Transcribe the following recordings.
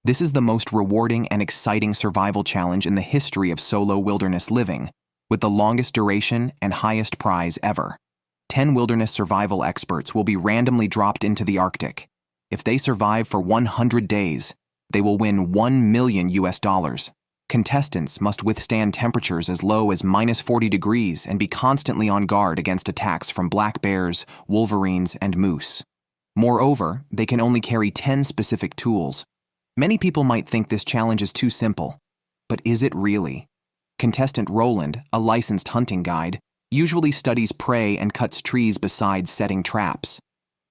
This is the most rewarding and exciting survival challenge in the history of solo wilderness living, with the longest duration and highest prize ever. 10 wilderness survival experts will be randomly dropped into the Arctic. If they survive for 100 days, they will win $1 million. Contestants must withstand temperatures as low as -40 degrees and be constantly on guard against attacks from black bears, wolverines, and moose. Moreover, they can only carry 10 specific tools. Many people might think this challenge is too simple, but is it really? Contestant Roland, a licensed hunting guide, usually studies prey and cuts trees besides setting traps.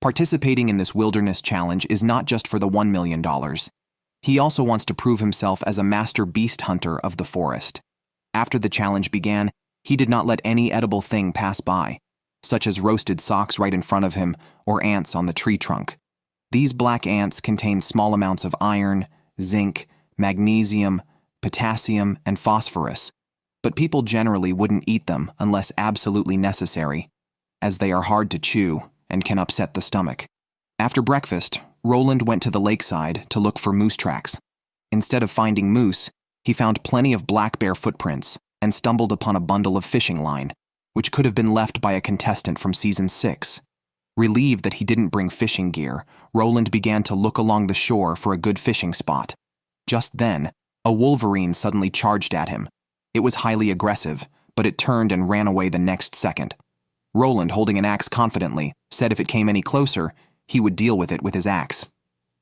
Participating in this wilderness challenge is not just for the $1 million. He also wants to prove himself as a master beast hunter of the forest. After the challenge began, he did not let any edible thing pass by, such as roasted socks right in front of him or ants on the tree trunk. These black ants contain small amounts of iron, zinc, magnesium, potassium, and phosphorus, but people generally wouldn't eat them unless absolutely necessary, as they are hard to chew and can upset the stomach. After breakfast, Roland went to the lakeside to look for moose tracks. Instead of finding moose, he found plenty of black bear footprints and stumbled upon a bundle of fishing line, which could have been left by a contestant from season 6. Relieved that he didn't bring fishing gear, Roland began to look along the shore for a good fishing spot. Just then, a wolverine suddenly charged at him. It was highly aggressive, but it turned and ran away the next second. Roland, holding an axe confidently, said if it came any closer, he would deal with it with his axe.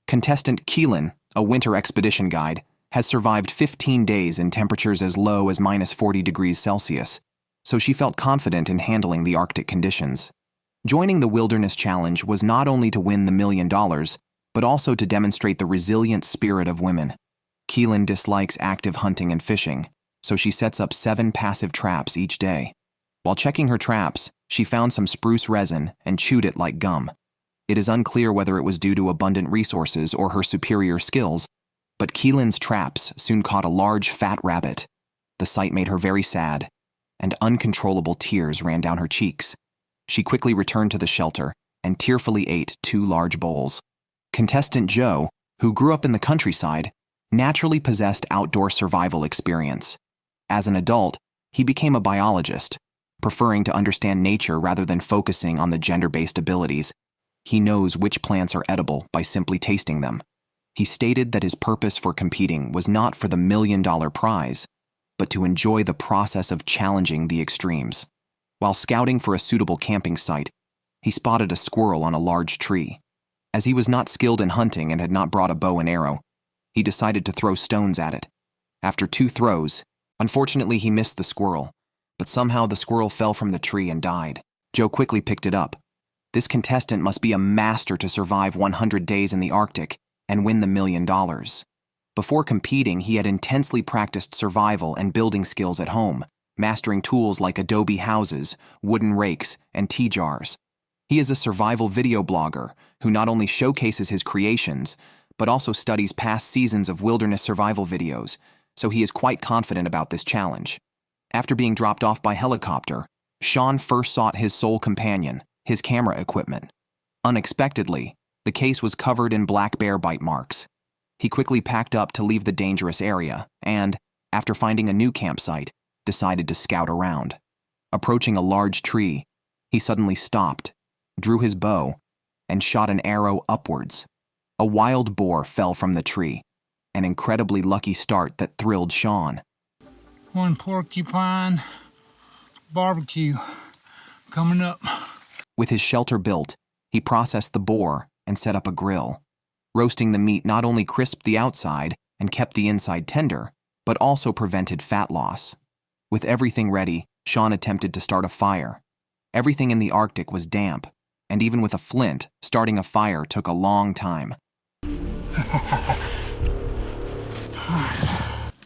Contestant Keelan, a winter expedition guide, has survived 15 days in temperatures as low as -40 degrees Celsius, so she felt confident in handling the Arctic conditions. Joining the Wilderness Challenge was not only to win the $1 million, but also to demonstrate the resilient spirit of women. Keelan dislikes active hunting and fishing, so she sets up 7 passive traps each day. While checking her traps, she found some spruce resin and chewed it like gum. It is unclear whether it was due to abundant resources or her superior skills, but Keelan's traps soon caught a large fat rabbit. The sight made her very sad, and uncontrollable tears ran down her cheeks. She quickly returned to the shelter and tearfully ate 2 large bowls. Contestant Joe, who grew up in the countryside, naturally possessed outdoor survival experience. As an adult, he became a biologist, preferring to understand nature rather than focusing on the gender-based abilities. He knows which plants are edible by simply tasting them. He stated that his purpose for competing was not for the $1 million prize, but to enjoy the process of challenging the extremes. While scouting for a suitable camping site, he spotted a squirrel on a large tree. As he was not skilled in hunting and had not brought a bow and arrow, he decided to throw stones at it. After 2 throws, unfortunately he missed the squirrel, but somehow the squirrel fell from the tree and died. Joe quickly picked it up. This contestant must be a master to survive 100 days in the Arctic and win the $1 million. Before competing, he had intensely practiced survival and building skills at home, mastering tools like adobe houses, wooden rakes, and tea jars. He is a survival video blogger who not only showcases his creations, but also studies past seasons of wilderness survival videos, so he is quite confident about this challenge. After being dropped off by helicopter, Sean first sought his sole companion, his camera equipment. Unexpectedly, the case was covered in black bear bite marks. He quickly packed up to leave the dangerous area and, after finding a new campsite, decided to scout around. Approaching a large tree, he suddenly stopped, drew his bow, and shot an arrow upwards. A wild boar fell from the tree, an incredibly lucky start that thrilled Sean. One porcupine barbecue coming up. With his shelter built, he processed the boar and set up a grill. Roasting the meat not only crisped the outside and kept the inside tender, but also prevented fat loss. With everything ready, Sean attempted to start a fire. Everything in the Arctic was damp, and even with a flint, starting a fire took a long time.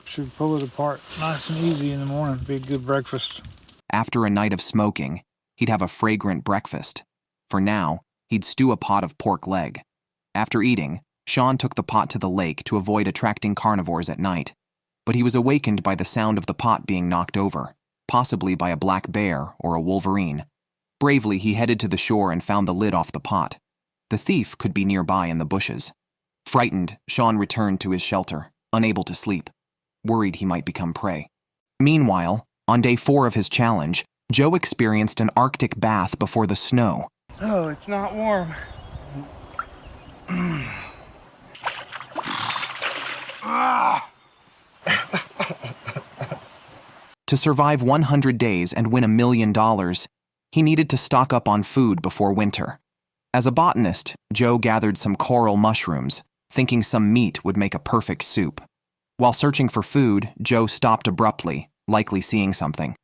Should pull it apart nice and easy in the morning. Be a good breakfast. After a night of smoking, he'd have a fragrant breakfast. For now, he'd stew a pot of pork leg. After eating, Sean took the pot to the lake to avoid attracting carnivores at night. But he was awakened by the sound of the pot being knocked over, possibly by a black bear or a wolverine. Bravely, he headed to the shore and found the lid off the pot. The thief could be nearby in the bushes. Frightened, Sean returned to his shelter, unable to sleep, worried he might become prey. Meanwhile, on day 4 of his challenge, Joe experienced an Arctic bath before the snow. Oh, it's not warm. To survive 100 days and win $1 million, he needed to stock up on food before winter. As a botanist, Joe gathered some coral mushrooms, thinking some meat would make a perfect soup. While searching for food, Joe stopped abruptly, likely seeing something.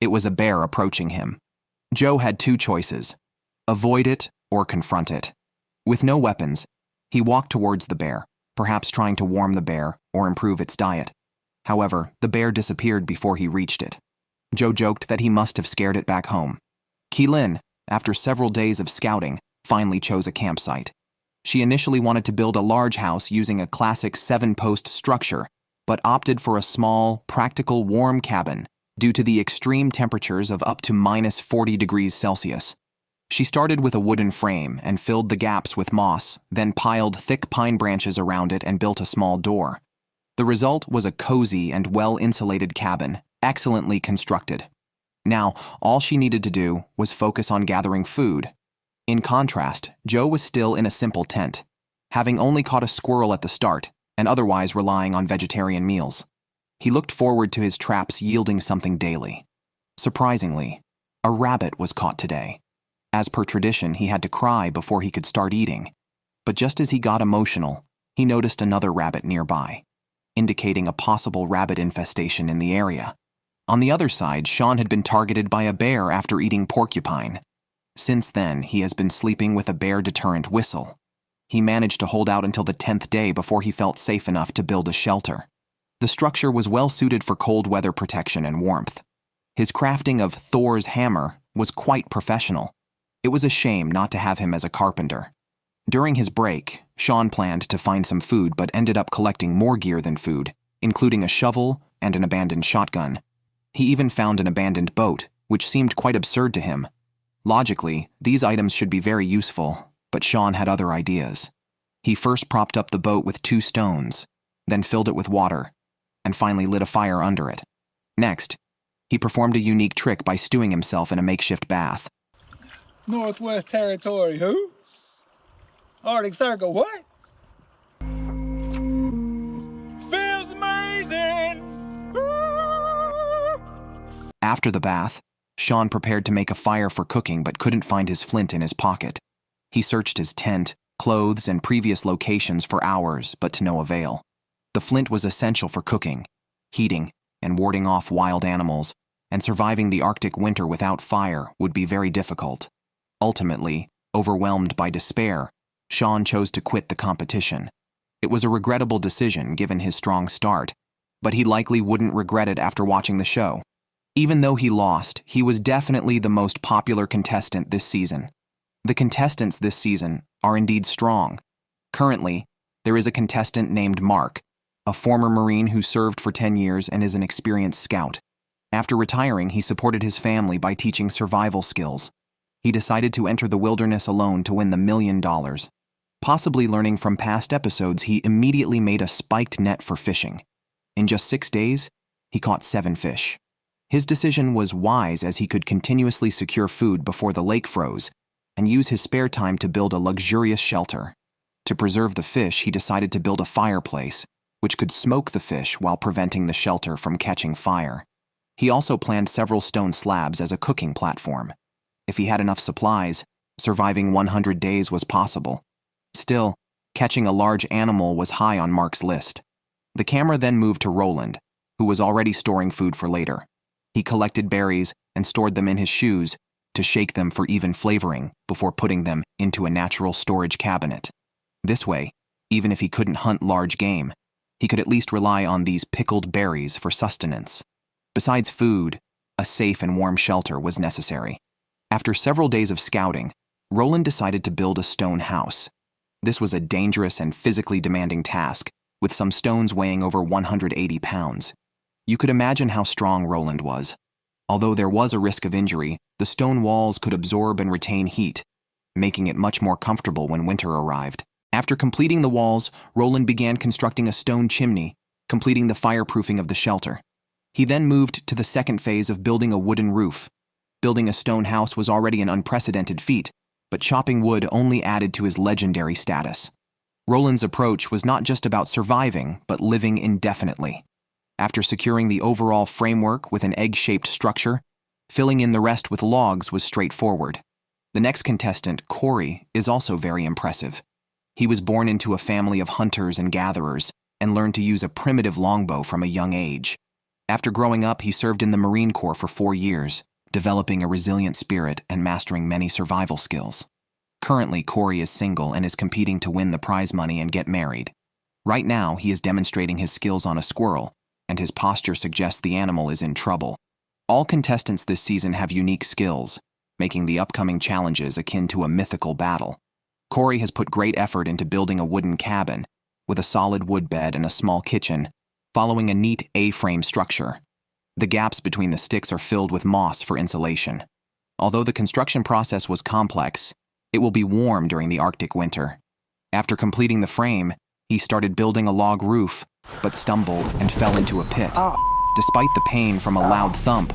It was a bear approaching him. Joe had 2 choices: avoid it or confront it. With no weapons, he walked towards the bear, perhaps trying to warm the bear or improve its diet. However, the bear disappeared before he reached it. Joe joked that he must have scared it back home. Keelan, after several days of scouting, finally chose a campsite. She initially wanted to build a large house using a classic 7-post structure, but opted for a small, practical, warm cabin due to the extreme temperatures of up to -40 degrees Celsius. She started with a wooden frame and filled the gaps with moss, then piled thick pine branches around it and built a small door. The result was a cozy and well-insulated cabin, excellently constructed. Now, all she needed to do was focus on gathering food. In contrast, Joe was still in a simple tent, having only caught a squirrel at the start and otherwise relying on vegetarian meals. He looked forward to his traps yielding something daily. Surprisingly, a rabbit was caught today. As per tradition, he had to cry before he could start eating. But just as he got emotional, he noticed another rabbit nearby, indicating a possible rabbit infestation in the area. On the other side, Sean had been targeted by a bear after eating porcupine. Since then, he has been sleeping with a bear deterrent whistle. He managed to hold out until the 10th day before he felt safe enough to build a shelter. The structure was well suited for cold weather protection and warmth. His crafting of Thor's hammer was quite professional. It was a shame not to have him as a carpenter. During his break, Sean planned to find some food but ended up collecting more gear than food, including a shovel and an abandoned shotgun. He even found an abandoned boat, which seemed quite absurd to him. Logically, these items should be very useful, but Sean had other ideas. He first propped up the boat with 2 stones, then filled it with water, and finally lit a fire under it. Next, he performed a unique trick by stewing himself in a makeshift bath. Northwest Territory, who? Arctic Circle, what? Feels amazing! Woo! After the bath, Sean prepared to make a fire for cooking but couldn't find his flint in his pocket. He searched his tent, clothes, and previous locations for hours, but to no avail. The flint was essential for cooking, heating, and warding off wild animals, and surviving the Arctic winter without fire would be very difficult. Ultimately, overwhelmed by despair, Sean chose to quit the competition. It was a regrettable decision given his strong start, but he likely wouldn't regret it after watching the show. Even though he lost, he was definitely the most popular contestant this season. The contestants this season are indeed strong. Currently, there is a contestant named Mark, a former Marine who served for 10 years and is an experienced scout. After retiring, he supported his family by teaching survival skills. He decided to enter the wilderness alone to win the $1 million. Possibly learning from past episodes, he immediately made a spiked net for fishing. In just 6 days, he caught 7 fish. His decision was wise as he could continuously secure food before the lake froze and use his spare time to build a luxurious shelter. To preserve the fish, he decided to build a fireplace, which could smoke the fish while preventing the shelter from catching fire. He also planned several stone slabs as a cooking platform. If he had enough supplies, surviving 100 days was possible. Still, catching a large animal was high on Mark's list. The camera then moved to Roland, who was already storing food for later. He collected berries and stored them in his shoes to shake them for even flavoring before putting them into a natural storage cabinet. This way, even if he couldn't hunt large game, he could at least rely on these pickled berries for sustenance. Besides food, a safe and warm shelter was necessary. After several days of scouting, Roland decided to build a stone house. This was a dangerous and physically demanding task, with some stones weighing over 180 pounds. You could imagine how strong Roland was. Although there was a risk of injury, the stone walls could absorb and retain heat, making it much more comfortable when winter arrived. After completing the walls, Roland began constructing a stone chimney, completing the fireproofing of the shelter. He then moved to the second phase of building a wooden roof. Building a stone house was already an unprecedented feat, but chopping wood only added to his legendary status. Roland's approach was not just about surviving, but living indefinitely. After securing the overall framework with an egg-shaped structure, filling in the rest with logs was straightforward. The next contestant, Corey, is also very impressive. He was born into a family of hunters and gatherers and learned to use a primitive longbow from a young age. After growing up, he served in the Marine Corps for 4 years, developing a resilient spirit and mastering many survival skills. Currently, Corey is single and is competing to win the prize money and get married. Right now, he is demonstrating his skills on a squirrel, and his posture suggests the animal is in trouble. All contestants this season have unique skills, making the upcoming challenges akin to a mythical battle. Corey has put great effort into building a wooden cabin, with a solid wood bed and a small kitchen, following a neat A-frame structure. The gaps between the sticks are filled with moss for insulation. Although the construction process was complex, it will be warm during the Arctic winter. After completing the frame, he started building a log roof, but stumbled and fell into a pit. Despite the pain from a loud thump,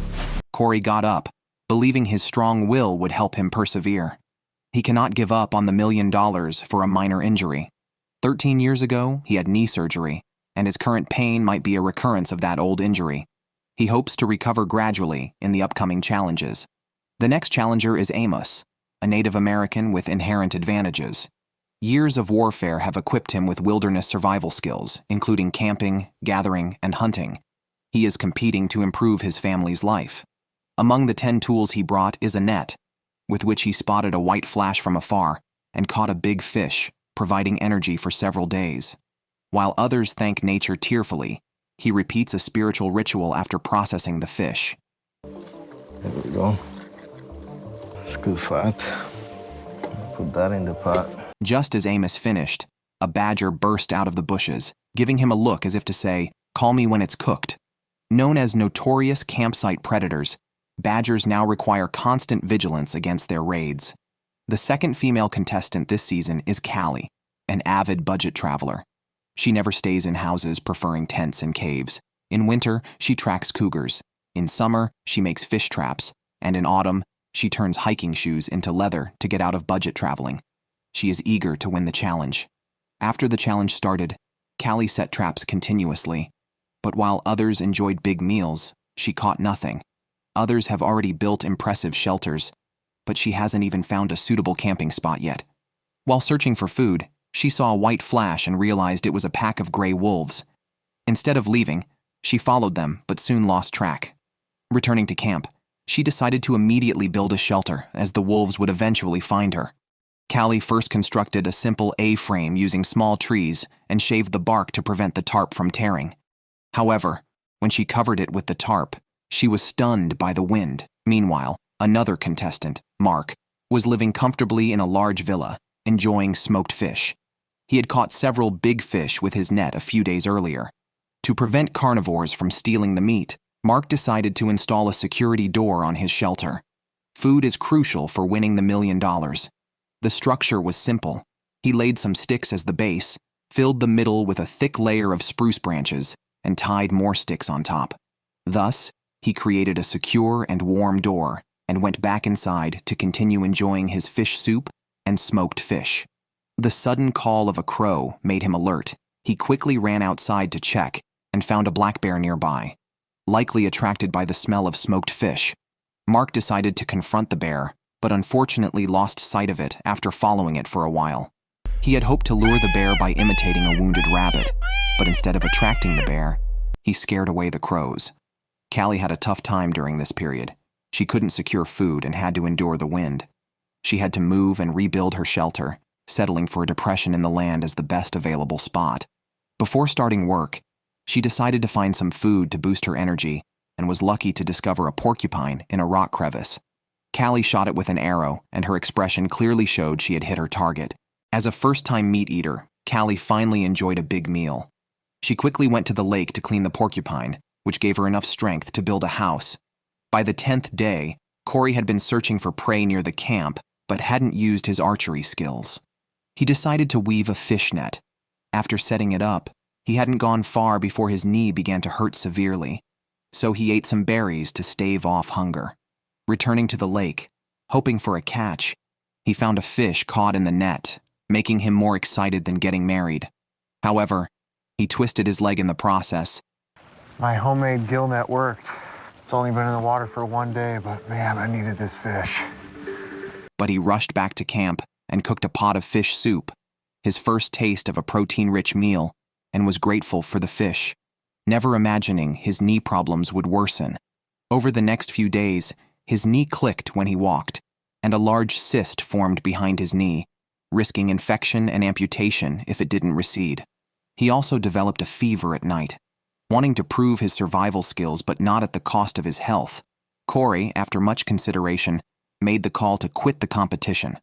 Corey got up, believing his strong will would help him persevere. He cannot give up on the $1 million for a minor injury. 13 years ago, he had knee surgery, and his current pain might be a recurrence of that old injury. He hopes to recover gradually in the upcoming challenges. The next challenger is Amos, a Native American with inherent advantages. Years of warfare have equipped him with wilderness survival skills, including camping, gathering, and hunting. He is competing to improve his family's life. Among the 10 tools he brought is a net, with which he spotted a white flash from afar and caught a big fish, providing energy for several days. While others thank nature tearfully, he repeats a spiritual ritual after processing the fish. There we go. It's good fat. Put that in the pot. Just as Amos finished, a badger burst out of the bushes, giving him a look as if to say, "Call me when it's cooked." Known as notorious campsite predators, badgers now require constant vigilance against their raids. The second female contestant this season is Callie, an avid budget traveler. She never stays in houses, preferring tents and caves. In winter, she tracks cougars. In summer, she makes fish traps. And in autumn, she turns hiking shoes into leather to get out of budget traveling. She is eager to win the challenge. After the challenge started, Callie set traps continuously. But while others enjoyed big meals, she caught nothing. Others have already built impressive shelters, but she hasn't even found a suitable camping spot yet. While searching for food, she saw a white flash and realized it was a pack of gray wolves. Instead of leaving, she followed them but soon lost track. Returning to camp, she decided to immediately build a shelter, as the wolves would eventually find her. Callie first constructed a simple A-frame using small trees and shaved the bark to prevent the tarp from tearing. However, when she covered it with the tarp, she was stunned by the wind. Meanwhile, another contestant, Mark, was living comfortably in a large villa, enjoying smoked fish. He had caught several big fish with his net a few days earlier. To prevent carnivores from stealing the meat, Mark decided to install a security door on his shelter. Food is crucial for winning the $1 million. The structure was simple. He laid some sticks as the base, filled the middle with a thick layer of spruce branches, and tied more sticks on top. Thus, he created a secure and warm door and went back inside to continue enjoying his fish soup and smoked fish. The sudden call of a crow made him alert. He quickly ran outside to check and found a black bear nearby. Likely attracted by the smell of smoked fish, Mark decided to confront the bear, but unfortunately lost sight of it after following it for a while. He had hoped to lure the bear by imitating a wounded rabbit, but instead of attracting the bear, he scared away the crows. Callie had a tough time during this period. She couldn't secure food and had to endure the wind. She had to move and rebuild her shelter, settling for a depression in the land as the best available spot. Before starting work, she decided to find some food to boost her energy and was lucky to discover a porcupine in a rock crevice. Callie shot it with an arrow, and her expression clearly showed she had hit her target. As a first-time meat eater, Callie finally enjoyed a big meal. She quickly went to the lake to clean the porcupine, which gave her enough strength to build a house. By the 10th day, Corey had been searching for prey near the camp, but hadn't used his archery skills. He decided to weave a fish net. After setting it up, he hadn't gone far before his knee began to hurt severely, so he ate some berries to stave off hunger. Returning to the lake, hoping for a catch, he found a fish caught in the net, making him more excited than getting married. However, he twisted his leg in the process. My homemade gill net worked. It's only been in the water for 1 day, but man, I needed this fish. But he rushed back to camp and cooked a pot of fish soup, his first taste of a protein-rich meal, and was grateful for the fish, never imagining his knee problems would worsen. Over the next few days, his knee clicked when he walked, and a large cyst formed behind his knee, risking infection and amputation if it didn't recede. He also developed a fever at night. Wanting to prove his survival skills but not at the cost of his health, Corey, after much consideration, made the call to quit the competition.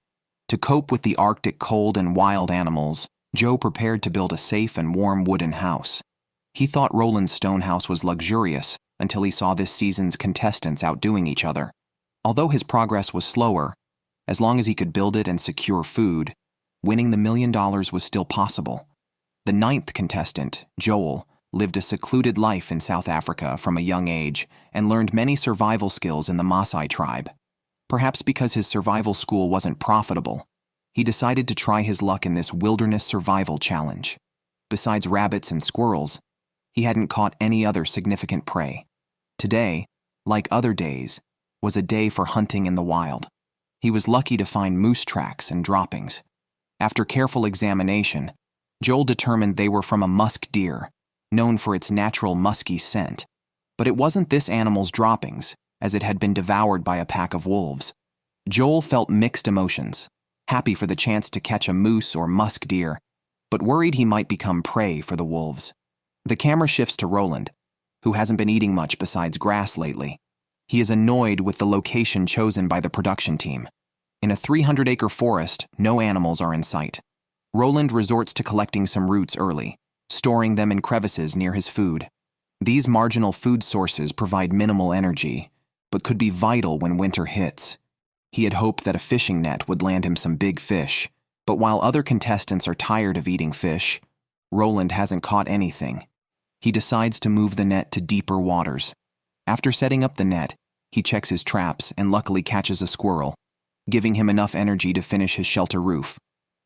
To cope with the Arctic cold and wild animals, Joe prepared to build a safe and warm wooden house. He thought Roland's stone house was luxurious until he saw this season's contestants outdoing each other. Although his progress was slower, as long as he could build it and secure food, winning the $1 million was still possible. The 9th contestant, Joel, lived a secluded life in South Africa from a young age and learned many survival skills in the Maasai tribe. Perhaps because his survival school wasn't profitable, he decided to try his luck in this wilderness survival challenge. Besides rabbits and squirrels, he hadn't caught any other significant prey. Today, like other days, was a day for hunting in the wild. He was lucky to find moose tracks and droppings. After careful examination, Joel determined they were from a musk deer, known for its natural musky scent. But it wasn't this animal's droppings, as it had been devoured by a pack of wolves. Joel felt mixed emotions, happy for the chance to catch a moose or musk deer, but worried he might become prey for the wolves. The camera shifts to Roland, who hasn't been eating much besides grass lately. He is annoyed with the location chosen by the production team. In a 300-acre forest, no animals are in sight. Roland resorts to collecting some roots early, storing them in crevices near his food. These marginal food sources provide minimal energy, but could be vital when winter hits. He had hoped that a fishing net would land him some big fish, but while other contestants are tired of eating fish, Roland hasn't caught anything. He decides to move the net to deeper waters. After setting up the net, he checks his traps and luckily catches a squirrel, giving him enough energy to finish his shelter roof.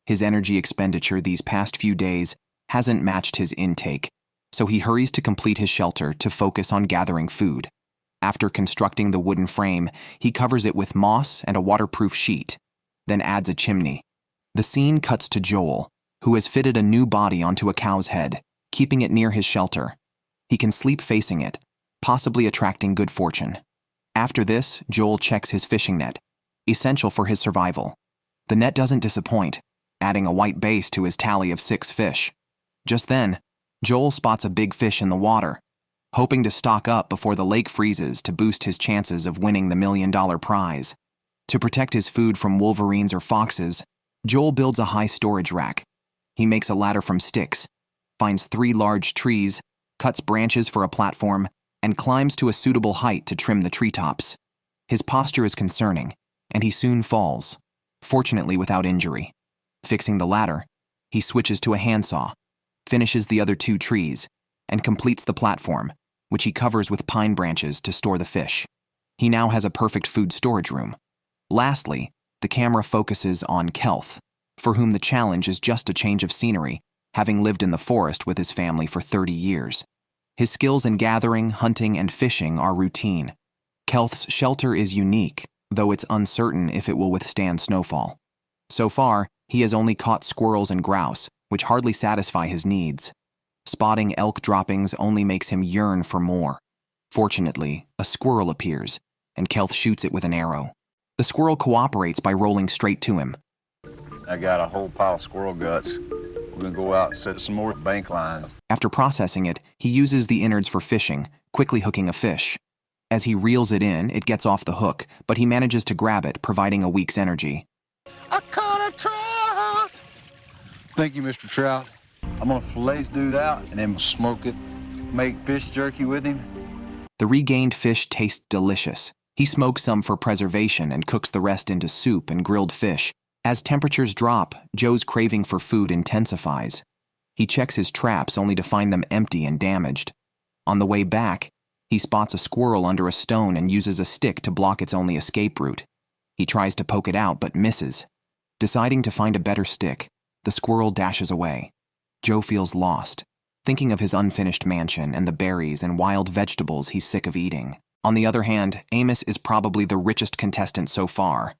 His energy expenditure these past few days hasn't matched his intake, so he hurries to complete his shelter to focus on gathering food. After constructing the wooden frame, he covers it with moss and a waterproof sheet, then adds a chimney. The scene cuts to Joel, who has fitted a new body onto a cow's head, keeping it near his shelter. He can sleep facing it, possibly attracting good fortune. After this, Joel checks his fishing net, essential for his survival. The net doesn't disappoint, adding a white base to his tally of 6 fish. Just then, Joel spots a big fish in the water, hoping to stock up before the lake freezes to boost his chances of winning the $1 million prize. To protect his food from wolverines or foxes, Joel builds a high storage rack. He makes a ladder from sticks, finds 3 large trees, cuts branches for a platform, and climbs to a suitable height to trim the treetops. His posture is concerning, and he soon falls, fortunately without injury. Fixing the ladder, he switches to a handsaw, finishes the other 2 trees, and completes the platform, which he covers with pine branches to store the fish. He now has a perfect food storage room. Lastly, the camera focuses on Kelth, for whom the challenge is just a change of scenery, having lived in the forest with his family for 30 years. His skills in gathering, hunting, and fishing are routine. Kelth's shelter is unique, though it's uncertain if it will withstand snowfall. So far, he has only caught squirrels and grouse, which hardly satisfy his needs. Spotting elk droppings only makes him yearn for more. Fortunately, a squirrel appears, and Kelth shoots it with an arrow. The squirrel cooperates by rolling straight to him. I got a whole pile of squirrel guts. We're gonna go out and set some more bank lines. After processing it, he uses the innards for fishing, quickly hooking a fish. As he reels it in, it gets off the hook, but he manages to grab it, providing a week's energy. I caught a trout! Thank you, Mr. Trout. I'm gonna fillet this dude out and then smoke it, make fish jerky with him. The regained fish tastes delicious. He smokes some for preservation and cooks the rest into soup and grilled fish, As temperatures drop, Joe's craving for food intensifies. He checks his traps only to find them empty and damaged. On the way back, he spots a squirrel under a stone and uses a stick to block its only escape route. He tries to poke it out but misses. Deciding to find a better stick, the squirrel dashes away. Joe feels lost, thinking of his unfinished mansion and the berries and wild vegetables he's sick of eating. On the other hand, Amos is probably the richest contestant so far.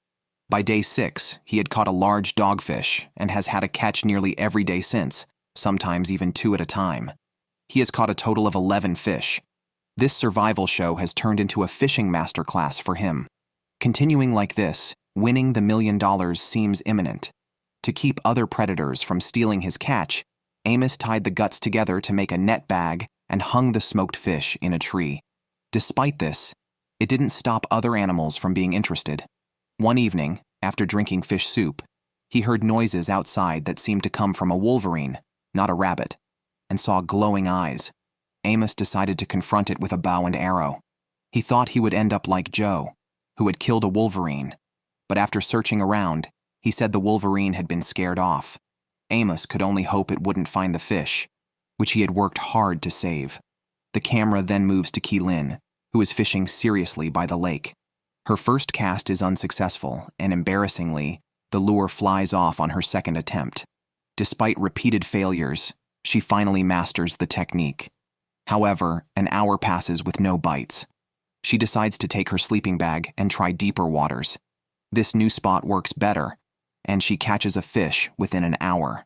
By day 6, he had caught a large dogfish and has had a catch nearly every day since, sometimes even 2 at a time. He has caught a total of 11 fish. This survival show has turned into a fishing masterclass for him. Continuing like this, winning the $1 million seems imminent. To keep other predators from stealing his catch, Amos tied the guts together to make a net bag and hung the smoked fish in a tree. Despite this, it didn't stop other animals from being interested. One evening, after drinking fish soup, he heard noises outside that seemed to come from a wolverine, not a rabbit, and saw glowing eyes. Amos decided to confront it with a bow and arrow. He thought he would end up like Joe, who had killed a wolverine, but after searching around, he said the wolverine had been scared off. Amos could only hope it wouldn't find the fish, which he had worked hard to save. The camera then moves to Keelan, who is fishing seriously by the lake. Her first cast is unsuccessful, and embarrassingly, the lure flies off on her second attempt. Despite repeated failures, she finally masters the technique. However, an hour passes with no bites. She decides to take her sleeping bag and try deeper waters. This new spot works better, and she catches a fish within an hour.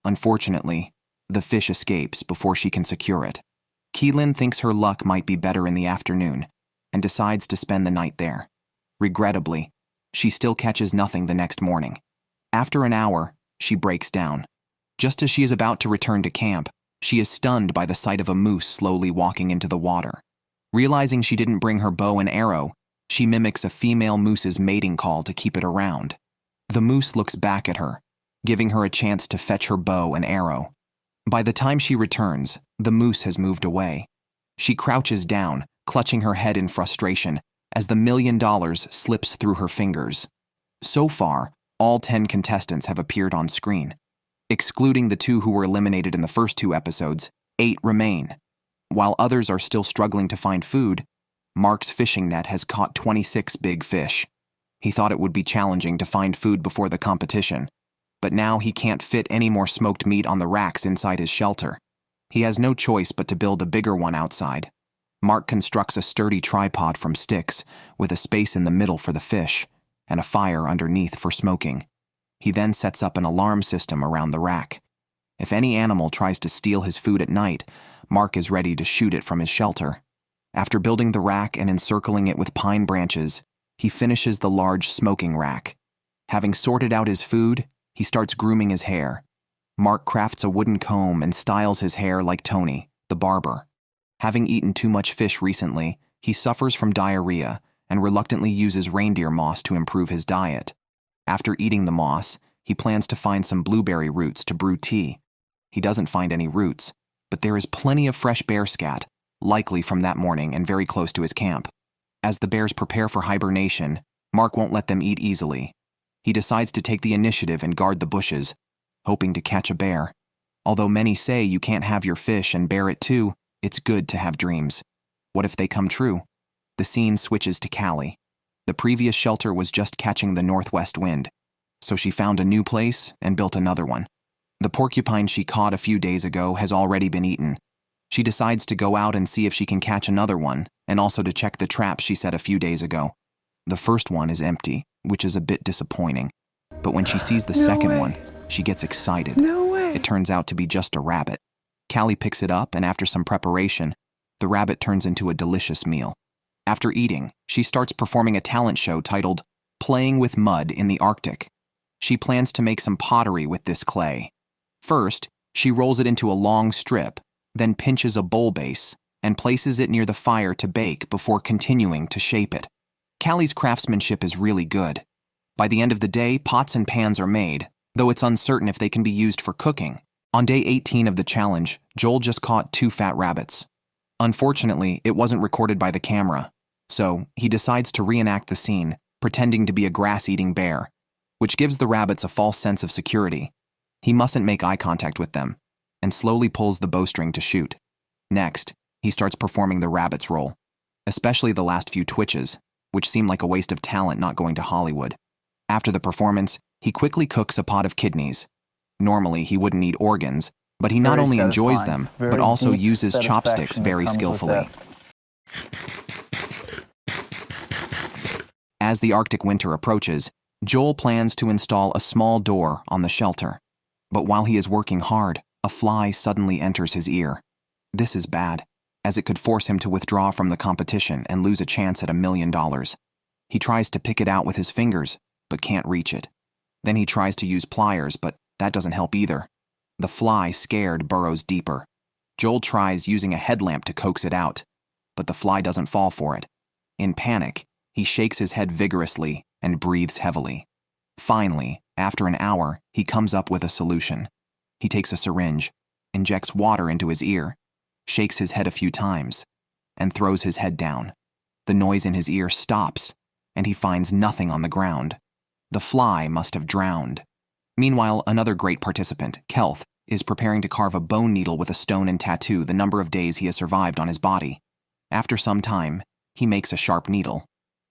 Unfortunately, the fish escapes before she can secure it. Keelan thinks her luck might be better in the afternoon and decides to spend the night there. Regrettably, she still catches nothing the next morning. After an hour, she breaks down. Just as she is about to return to camp, she is stunned by the sight of a moose slowly walking into the water. Realizing she didn't bring her bow and arrow, she mimics a female moose's mating call to keep it around. The moose looks back at her, giving her a chance to fetch her bow and arrow. By the time she returns, the moose has moved away. She crouches down, clutching her head in frustration, as the $1 million slips through her fingers. So far, all 10 contestants have appeared on screen. Excluding the 2 who were eliminated in the first 2 episodes, 8 remain. While others are still struggling to find food, Mark's fishing net has caught 26 big fish. He thought it would be challenging to find food before the competition, but now he can't fit any more smoked meat on the racks inside his shelter. He has no choice but to build a bigger one outside. Mark constructs a sturdy tripod from sticks with a space in the middle for the fish and a fire underneath for smoking. He then sets up an alarm system around the rack. If any animal tries to steal his food at night, Mark is ready to shoot it from his shelter. After building the rack and encircling it with pine branches, he finishes the large smoking rack. Having sorted out his food, he starts grooming his hair. Mark crafts a wooden comb and styles his hair like Tony, the barber. Having eaten too much fish recently, he suffers from diarrhea and reluctantly uses reindeer moss to improve his diet. After eating the moss, he plans to find some blueberry roots to brew tea. He doesn't find any roots, but there is plenty of fresh bear scat, likely from that morning and very close to his camp. As the bears prepare for hibernation, Mark won't let them eat easily. He decides to take the initiative and guard the bushes, hoping to catch a bear. Although many say you can't have your fish and bear it too, it's good to have dreams. What if they come true? The scene switches to Callie. The previous shelter was just catching the northwest wind, so she found a new place and built another one. The porcupine she caught a few days ago has already been eaten. She decides to go out and see if she can catch another one, and also to check the trap she set a few days ago. The first one is empty, which is a bit disappointing. But when she sees the second one, she gets excited. It turns out to be just a rabbit. Callie picks it up, and after some preparation, the rabbit turns into a delicious meal. After eating, she starts performing a talent show titled Playing with Mud in the Arctic. She plans to make some pottery with this clay. First, she rolls it into a long strip, then pinches a bowl base and places it near the fire to bake before continuing to shape it. Callie's craftsmanship is really good. By the end of the day, pots and pans are made, though it's uncertain if they can be used for cooking. On day 18 of the challenge, Joel just caught 2 fat rabbits. Unfortunately, it wasn't recorded by the camera, so he decides to reenact the scene, pretending to be a grass-eating bear. which gives the rabbits a false sense of security. He mustn't make eye contact with them, and slowly pulls the bowstring to shoot. Next, he starts performing the rabbit's role, especially the last few twitches, which seem like a waste of talent not going to Hollywood. After the performance, he quickly cooks a pot of kidneys. Normally, he wouldn't eat organs, but he not only enjoys them, but also uses chopsticks very skillfully. As the Arctic winter approaches, Joel plans to install a small door on the shelter. But while he is working hard, a fly suddenly enters his ear. This is bad, as it could force him to withdraw from the competition and lose a chance at $1 million. He tries to pick it out with his fingers, but can't reach it. Then he tries to use pliers, but that doesn't help either. The fly, scared, burrows deeper. Joel tries using a headlamp to coax it out, but the fly doesn't fall for it. In panic, he shakes his head vigorously and breathes heavily. Finally, after an hour, he comes up with a solution. He takes a syringe, injects water into his ear, shakes his head a few times, and throws his head down. The noise in his ear stops, and he finds nothing on the ground. The fly must have drowned. Meanwhile, another great participant, Kelth, is preparing to carve a bone needle with a stone and tattoo the number of days he has survived on his body. After some time, he makes a sharp needle.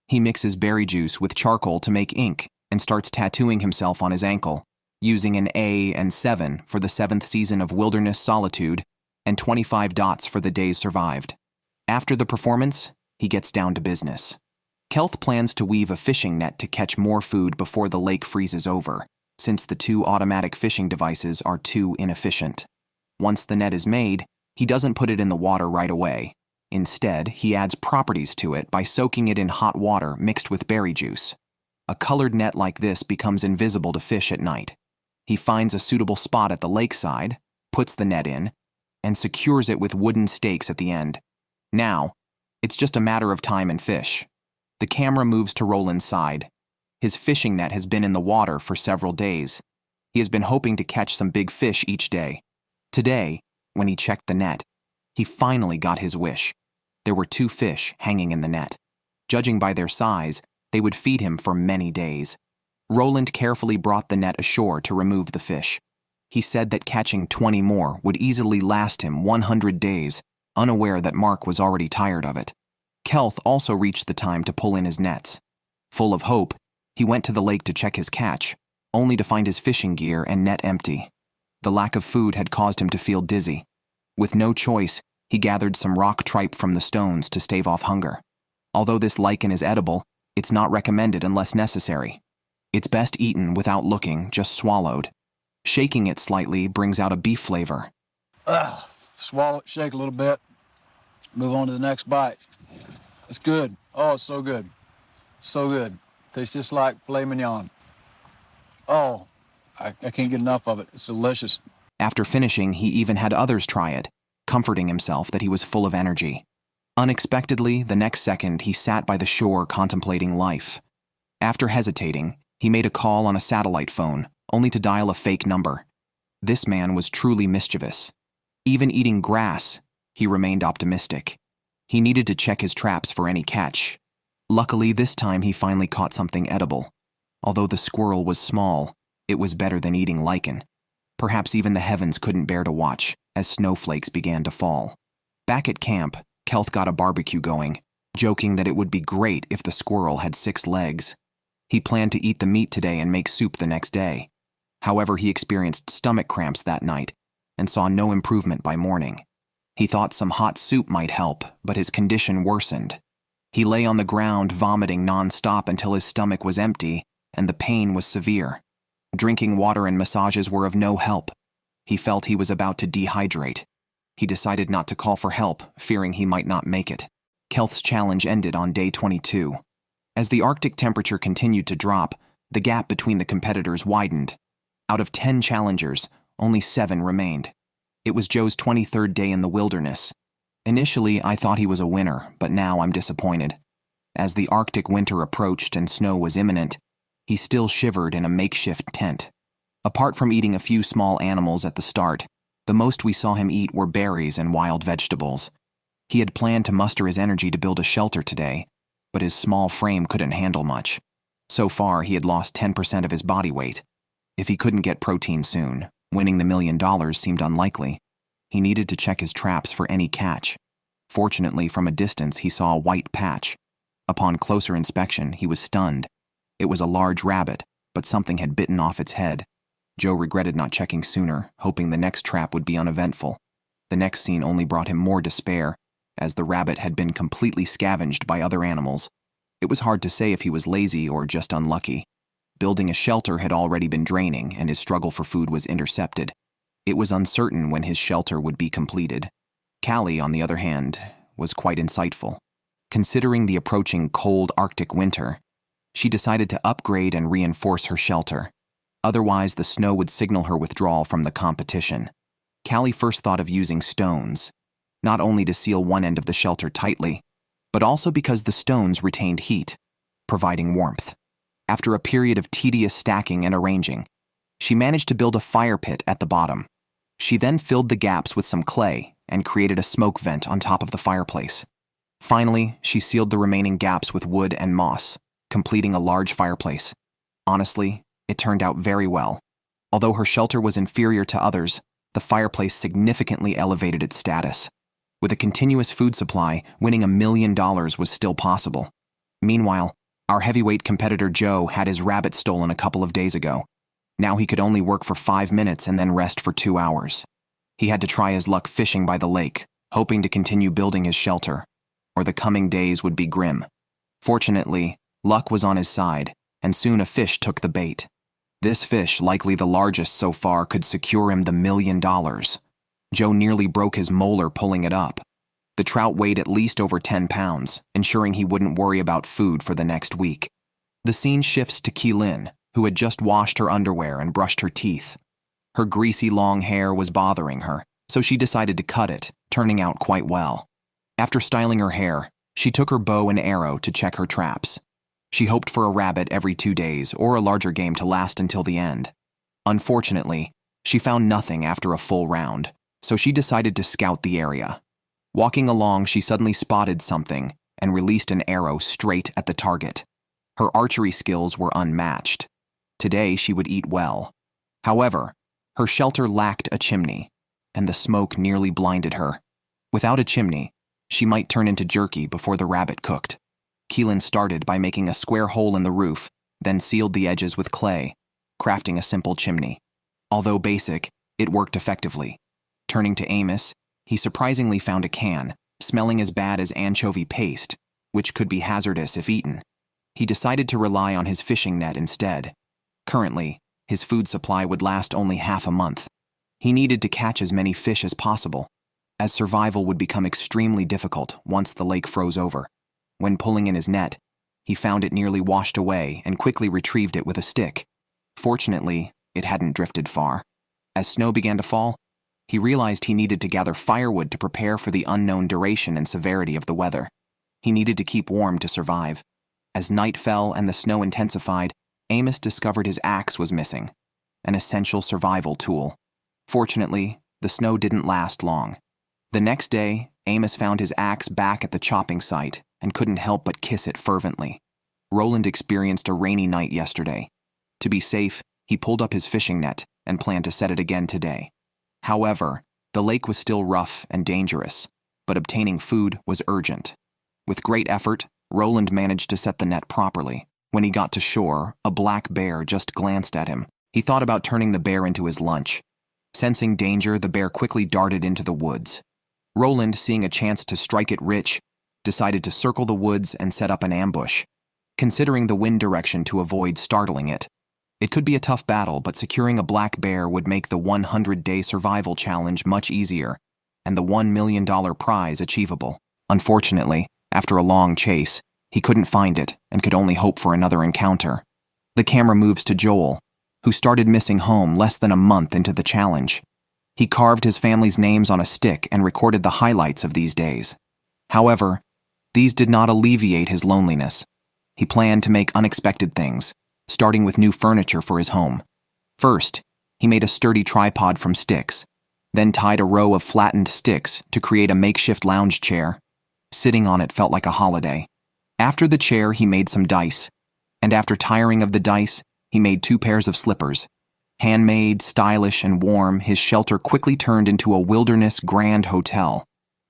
He mixes berry juice with charcoal to make ink and starts tattooing himself on his ankle, using an A and 7 for the 7th season of Wilderness Solitude and 25 dots for the days survived. After the performance, he gets down to business. Kelth plans to weave a fishing net to catch more food before the lake freezes over, since the 2 automatic fishing devices are too inefficient. Once the net is made, he doesn't put it in the water right away. Instead, he adds properties to it by soaking it in hot water mixed with berry juice. A colored net like this becomes invisible to fish at night. He finds a suitable spot at the lakeside, puts the net in, and secures it with wooden stakes at the end. Now, it's just a matter of time and fish. The camera moves to Roland's side. His fishing net has been in the water for several days. He has been hoping to catch some big fish each day. Today, when he checked the net, he finally got his wish. There were 2 fish hanging in the net. Judging by their size, they would feed him for many days. Roland carefully brought the net ashore to remove the fish. He said that catching 20 more would easily last him 100 days, unaware that Mark was already tired of it. Kelth also reached the time to pull in his nets. Full of hope, he went to the lake to check his catch, only to find his fishing gear and net empty. The lack of food had caused him to feel dizzy. With no choice, he gathered some rock tripe from the stones to stave off hunger. Although this lichen is edible, it's not recommended unless necessary. It's best eaten without looking, just swallowed. Shaking it slightly brings out a beef flavor. Swallow it, shake a little bit, move on to the next bite. It's good. Oh, it's so good. So good. Tastes just like filet mignon. Oh, I can't get enough of it. It's delicious. After finishing, he even had others try it, comforting himself that he was full of energy. Unexpectedly, the next second, he sat by the shore contemplating life. After hesitating, he made a call on a satellite phone, only to dial a fake number. This man was truly mischievous. Even eating grass, he remained optimistic. He needed to check his traps for any catch. Luckily, this time he finally caught something edible. Although the squirrel was small, it was better than eating lichen. Perhaps even the heavens couldn't bear to watch as snowflakes began to fall. Back at camp, Kelth got a barbecue going, joking that it would be great if the squirrel had 6 legs. He planned to eat the meat today and make soup the next day. However, he experienced stomach cramps that night and saw no improvement by morning. He thought some hot soup might help, but his condition worsened. He lay on the ground vomiting nonstop until his stomach was empty and the pain was severe. Drinking water and massages were of no help. He felt he was about to dehydrate. He decided not to call for help, fearing he might not make it. Kelth's challenge ended on day 22. As the Arctic temperature continued to drop, the gap between the competitors widened. Out of 10 challengers, only 7 remained. It was Joe's 23rd day in the wilderness. Initially, I thought he was a winner, but now I'm disappointed. As the Arctic winter approached and snow was imminent, he still shivered in a makeshift tent. Apart from eating a few small animals at the start, the most we saw him eat were berries and wild vegetables. He had planned to muster his energy to build a shelter today, but his small frame couldn't handle much. So far, he had lost 10% of his body weight. If he couldn't get protein soon, winning the $1 million seemed unlikely. He needed to check his traps for any catch. Fortunately, from a distance, he saw a white patch. Upon closer inspection, he was stunned. It was a large rabbit, but something had bitten off its head. Joe regretted not checking sooner, hoping the next trap would be uneventful. The next scene only brought him more despair, as the rabbit had been completely scavenged by other animals. It was hard to say if he was lazy or just unlucky. Building a shelter had already been draining, and his struggle for food was intercepted. It was uncertain when his shelter would be completed. Callie, on the other hand, was quite insightful. Considering the approaching cold Arctic winter, she decided to upgrade and reinforce her shelter. Otherwise, the snow would signal her withdrawal from the competition. Callie first thought of using stones, not only to seal one end of the shelter tightly, but also because the stones retained heat, providing warmth. After a period of tedious stacking and arranging, she managed to build a fire pit at the bottom. She then filled the gaps with some clay and created a smoke vent on top of the fireplace. Finally, she sealed the remaining gaps with wood and moss, completing a large fireplace. Honestly, it turned out very well. Although her shelter was inferior to others, the fireplace significantly elevated its status. With a continuous food supply, winning $1 million was still possible. Meanwhile, our heavyweight competitor Joe had his rabbit stolen a couple of days ago. Now he could only work for 5 minutes and then rest for 2 hours. He had to try his luck fishing by the lake, hoping to continue building his shelter, or the coming days would be grim. Fortunately, luck was on his side, and soon a fish took the bait. This fish, likely the largest so far, could secure him the $1 million. Joe nearly broke his molar pulling it up. The trout weighed at least over 10 pounds, ensuring he wouldn't worry about food for the next week. The scene shifts to Keelan, who had just washed her underwear and brushed her teeth. Her greasy long hair was bothering her, so she decided to cut it, turning out quite well. After styling her hair, she took her bow and arrow to check her traps. She hoped for a rabbit every 2 days or a larger game to last until the end. Unfortunately, she found nothing after a full round, so she decided to scout the area. Walking along, she suddenly spotted something and released an arrow straight at the target. Her archery skills were unmatched. Today, she would eat well. However, her shelter lacked a chimney, and the smoke nearly blinded her. Without a chimney, she might turn into jerky before the rabbit cooked. Keelan started by making a square hole in the roof, then sealed the edges with clay, crafting a simple chimney. Although basic, it worked effectively. Turning to Amos, he surprisingly found a can, smelling as bad as anchovy paste, which could be hazardous if eaten. He decided to rely on his fishing net instead. Currently, his food supply would last only half a month. He needed to catch as many fish as possible, as survival would become extremely difficult once the lake froze over. When pulling in his net, he found it nearly washed away and quickly retrieved it with a stick. Fortunately, it hadn't drifted far. As snow began to fall, he realized he needed to gather firewood to prepare for the unknown duration and severity of the weather. He needed to keep warm to survive. As night fell and the snow intensified, Amos discovered his axe was missing, an essential survival tool. Fortunately, the snow didn't last long. The next day, Amos found his axe back at the chopping site and couldn't help but kiss it fervently. Roland experienced a rainy night yesterday. To be safe, he pulled up his fishing net and planned to set it again today. However, the lake was still rough and dangerous, but obtaining food was urgent. With great effort, Roland managed to set the net properly. When he got to shore, a black bear just glanced at him. He thought about turning the bear into his lunch. Sensing danger, the bear quickly darted into the woods. Roland, seeing a chance to strike it rich, decided to circle the woods and set up an ambush, considering the wind direction to avoid startling it. It could be a tough battle, but securing a black bear would make the 100-day survival challenge much easier, and the $1 million prize achievable. Unfortunately, after a long chase, he couldn't find it and could only hope for another encounter. The camera moves to Joel, who started missing home less than a month into the challenge. He carved his family's names on a stick and recorded the highlights of these days. However, these did not alleviate his loneliness. He planned to make unexpected things, starting with new furniture for his home. First, he made a sturdy tripod from sticks, then tied a row of flattened sticks to create a makeshift lounge chair. Sitting on it felt like a holiday. After the chair, he made some dice, and after tiring of the dice, he made 2 pairs of slippers. Handmade, stylish, and warm, his shelter quickly turned into a wilderness grand hotel.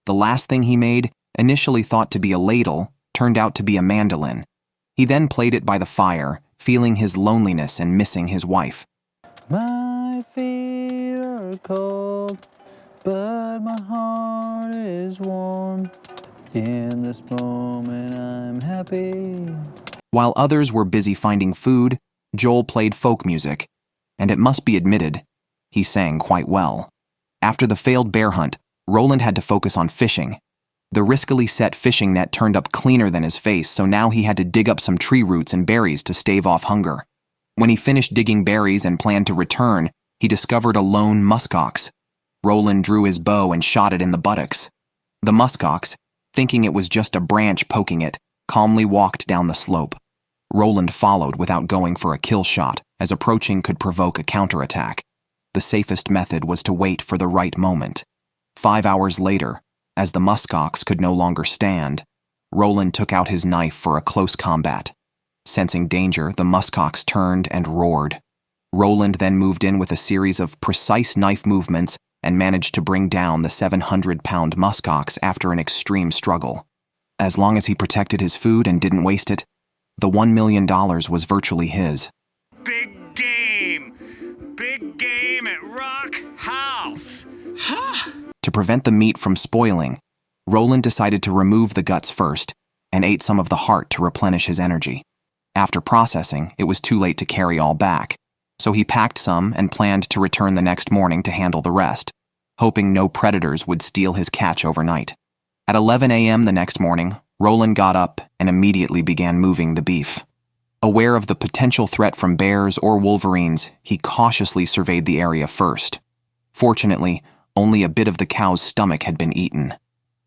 The last thing he made, initially thought to be a ladle, turned out to be a mandolin. He then played it by the fire, feeling his loneliness and missing his wife. My feet are cold, but my heart is warm. In this moment, I'm happy. While others were busy finding food, Joel played folk music, and it must be admitted, he sang quite well. After the failed bear hunt, Roland had to focus on fishing. The riskily set fishing net turned up cleaner than his face, so now he had to dig up some tree roots and berries to stave off hunger. When he finished digging berries and planned to return, he discovered a lone muskox. Roland drew his bow and shot it in the buttocks. The muskox, thinking it was just a branch poking it, calmly walked down the slope. Roland followed without going for a kill shot, as approaching could provoke a counterattack. The safest method was to wait for the right moment. 5 hours later, as the muskox could no longer stand, Roland took out his knife for a close combat. Sensing danger, the muskox turned and roared. Roland then moved in with a series of precise knife movements and managed to bring down the 700-pound muskox after an extreme struggle. As long as he protected his food and didn't waste it, the $1 million was virtually his. Big game! Big game at Rock House! To prevent the meat from spoiling, Roland decided to remove the guts first and ate some of the heart to replenish his energy. After processing, it was too late to carry all back, so he packed some and planned to return the next morning to handle the rest, hoping no predators would steal his catch overnight. At 11 a.m. the next morning, Roland got up and immediately began moving the beef. Aware of the potential threat from bears or wolverines, he cautiously surveyed the area first. Fortunately, only a bit of the cow's stomach had been eaten.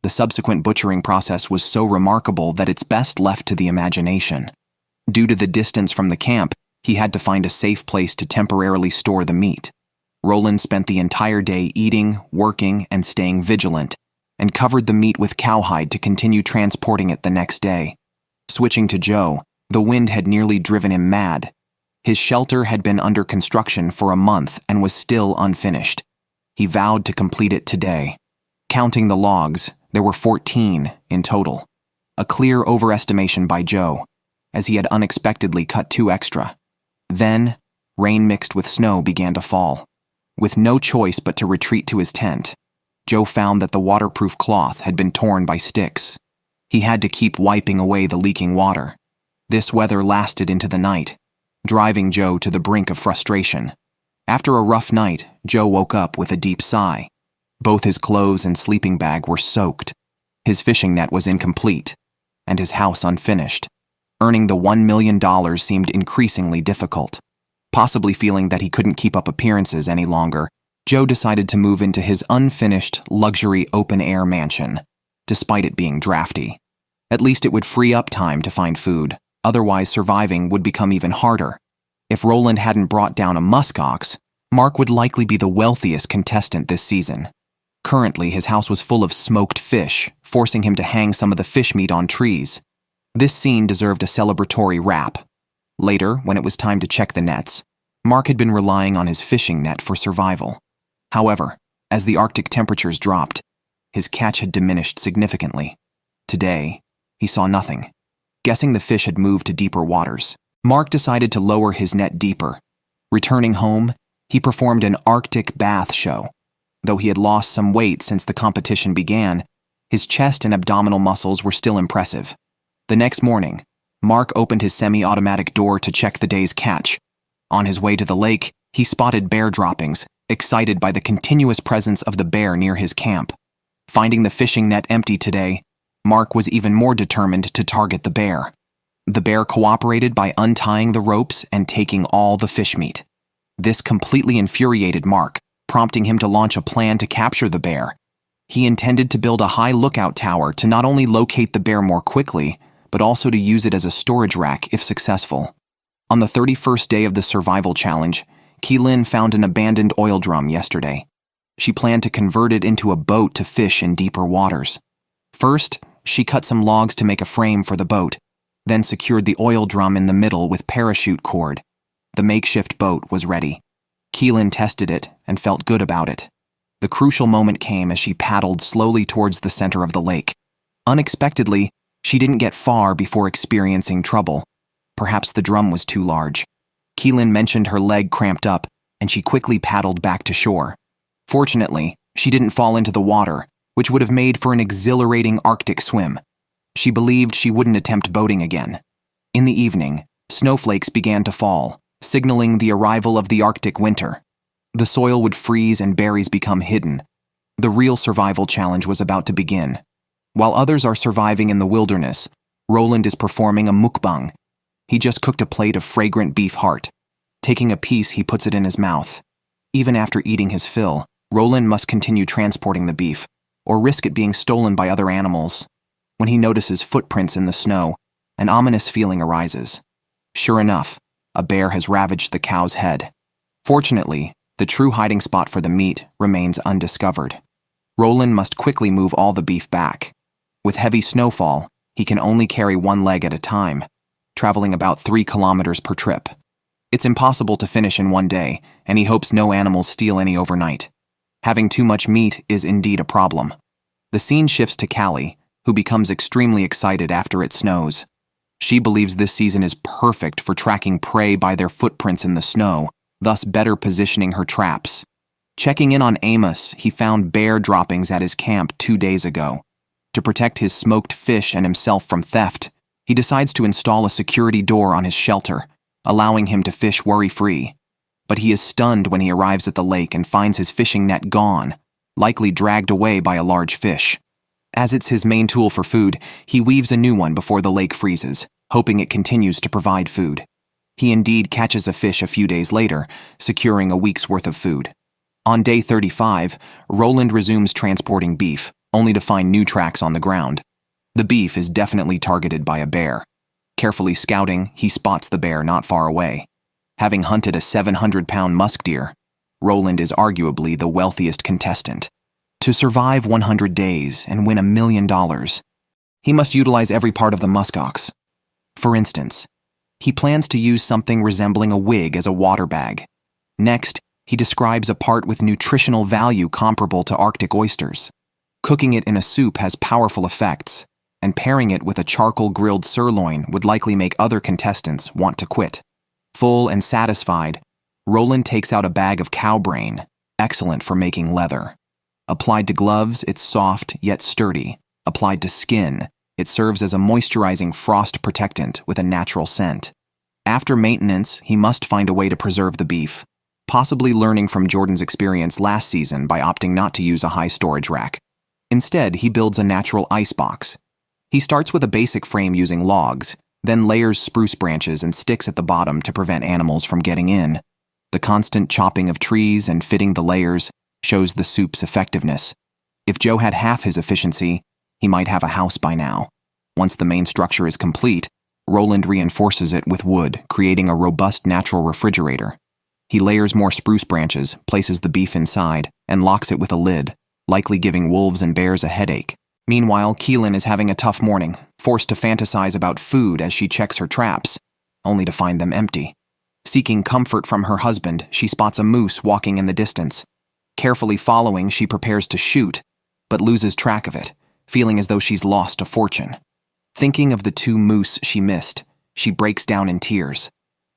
The subsequent butchering process was so remarkable that it's best left to the imagination. Due to the distance from the camp, he had to find a safe place to temporarily store the meat. Roland spent the entire day eating, working, and staying vigilant, and covered the meat with cowhide to continue transporting it the next day. Switching to Joe, the wind had nearly driven him mad. His shelter had been under construction for a month and was still unfinished. He vowed to complete it today. Counting the logs, there were 14 in total. A clear overestimation by Joe, as he had unexpectedly cut 2 extra. Then, rain mixed with snow began to fall. With no choice but to retreat to his tent, Joe found that the waterproof cloth had been torn by sticks. He had to keep wiping away the leaking water. This weather lasted into the night, driving Joe to the brink of frustration. After a rough night, Joe woke up with a deep sigh. Both his clothes and sleeping bag were soaked. His fishing net was incomplete, and his house unfinished. Earning the $1 million seemed increasingly difficult. Possibly feeling that he couldn't keep up appearances any longer, Joe decided to move into his unfinished, luxury open-air mansion, despite it being drafty. At least it would free up time to find food, otherwise surviving would become even harder. If Roland hadn't brought down a muskox, Mark would likely be the wealthiest contestant this season. Currently, his house was full of smoked fish, forcing him to hang some of the fish meat on trees. This scene deserved a celebratory wrap. Later, when it was time to check the nets, Mark had been relying on his fishing net for survival. However, as the Arctic temperatures dropped, his catch had diminished significantly. Today, he saw nothing. Guessing the fish had moved to deeper waters, Mark decided to lower his net deeper. Returning home, he performed an Arctic bath show. Though he had lost some weight since the competition began, his chest and abdominal muscles were still impressive. The next morning, Mark opened his semi-automatic door to check the day's catch. On his way to the lake, he spotted bear droppings, excited by the continuous presence of the bear near his camp. Finding the fishing net empty today, Mark was even more determined to target the bear. The bear cooperated by untying the ropes and taking all the fish meat. This completely infuriated Mark, prompting him to launch a plan to capture the bear. He intended to build a high lookout tower to not only locate the bear more quickly, but also to use it as a storage rack if successful. On the 31st day of the survival challenge, Keelan found an abandoned oil drum yesterday. She planned to convert it into a boat to fish in deeper waters. First, she cut some logs to make a frame for the boat. then secured the oil drum in the middle with parachute cord. The makeshift boat was ready. Keelan tested it and felt good about it. The crucial moment came as she paddled slowly towards the center of the lake. Unexpectedly, she didn't get far before experiencing trouble. Perhaps the drum was too large. Keelan mentioned her leg cramped up, and she quickly paddled back to shore. Fortunately, she didn't fall into the water, which would have made for an exhilarating Arctic swim. She believed she wouldn't attempt boating again. In the evening, snowflakes began to fall, signaling the arrival of the Arctic winter. The soil would freeze and berries become hidden. The real survival challenge was about to begin. While others are surviving in the wilderness, Roland is performing a mukbang. He just cooked a plate of fragrant beef heart. Taking a piece, he puts it in his mouth. Even after eating his fill, Roland must continue transporting the beef, or risk it being stolen by other animals. When he notices footprints in the snow, an ominous feeling arises. Sure enough, a bear has ravaged the cow's head. Fortunately, the true hiding spot for the meat remains undiscovered. Roland must quickly move all the beef back. With heavy snowfall, he can only carry one leg at a time, traveling about 3 kilometers per trip. It's impossible to finish in one day, and he hopes no animals steal any overnight. Having too much meat is indeed a problem. The scene shifts to Callie, who becomes extremely excited after it snows. She believes this season is perfect for tracking prey by their footprints in the snow, thus better positioning her traps. Checking in on Amos, he found bear droppings at his camp 2 days ago. To protect his smoked fish and himself from theft, he decides to install a security door on his shelter, allowing him to fish worry-free. But he is stunned when he arrives at the lake and finds his fishing net gone, likely dragged away by a large fish. As it's his main tool for food, he weaves a new one before the lake freezes, hoping it continues to provide food. He indeed catches a fish a few days later, securing a week's worth of food. On day 35, Roland resumes transporting beef, only to find new tracks on the ground. The beef is definitely targeted by a bear. Carefully scouting, he spots the bear not far away. Having hunted a 700-pound musk deer, Roland is arguably the wealthiest contestant. To survive 100 days and win $1 million, he must utilize every part of the muskox. For instance, he plans to use something resembling a wig as a water bag. Next, he describes a part with nutritional value comparable to Arctic oysters. Cooking it in a soup has powerful effects, and pairing it with a charcoal-grilled sirloin would likely make other contestants want to quit. Full and satisfied, Roland takes out a bag of cow brain, excellent for making leather. Applied to gloves, it's soft yet sturdy. Applied to skin, it serves as a moisturizing frost protectant with a natural scent. After maintenance, he must find a way to preserve the beef, possibly learning from Jordan's experience last season by opting not to use a high storage rack. Instead, he builds a natural ice box. He starts with a basic frame using logs, then layers spruce branches and sticks at the bottom to prevent animals from getting in. The constant chopping of trees and fitting the layers shows the soup's effectiveness. If Joe had half his efficiency, he might have a house by now. Once the main structure is complete, Roland reinforces it with wood, creating a robust natural refrigerator. He layers more spruce branches, places the beef inside, and locks it with a lid, likely giving wolves and bears a headache. Meanwhile, Keelan is having a tough morning, forced to fantasize about food as she checks her traps, only to find them empty. Seeking comfort from her husband, she spots a moose walking in the distance. Carefully following, she prepares to shoot, but loses track of it, feeling as though she's lost a fortune. Thinking of the 2 moose she missed, she breaks down in tears.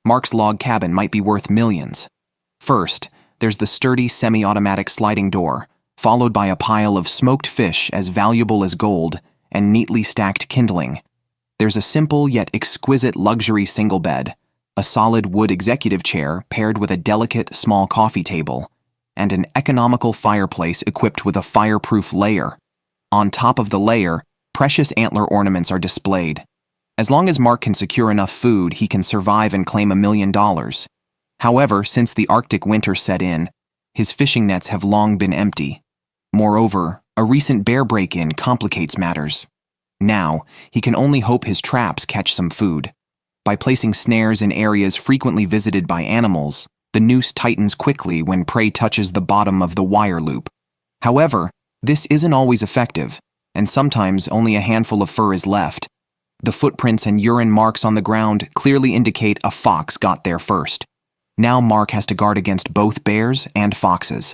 Mark's log cabin might be worth millions. First, there's the sturdy semi-automatic sliding door, followed by a pile of smoked fish as valuable as gold and neatly stacked kindling. There's a simple yet exquisite luxury single bed, a solid wood executive chair paired with a delicate small coffee table, and an economical fireplace equipped with a fireproof layer. On top of the layer, precious antler ornaments are displayed. As long as Mark can secure enough food, he can survive and claim $1 million. However, since the Arctic winter set in, his fishing nets have long been empty. Moreover, a recent bear break-in complicates matters. Now, he can only hope his traps catch some food. By placing snares in areas frequently visited by animals, the noose tightens quickly when prey touches the bottom of the wire loop. However, this isn't always effective, and sometimes only a handful of fur is left. The footprints and urine marks on the ground clearly indicate a fox got there first. Now Mark has to guard against both bears and foxes.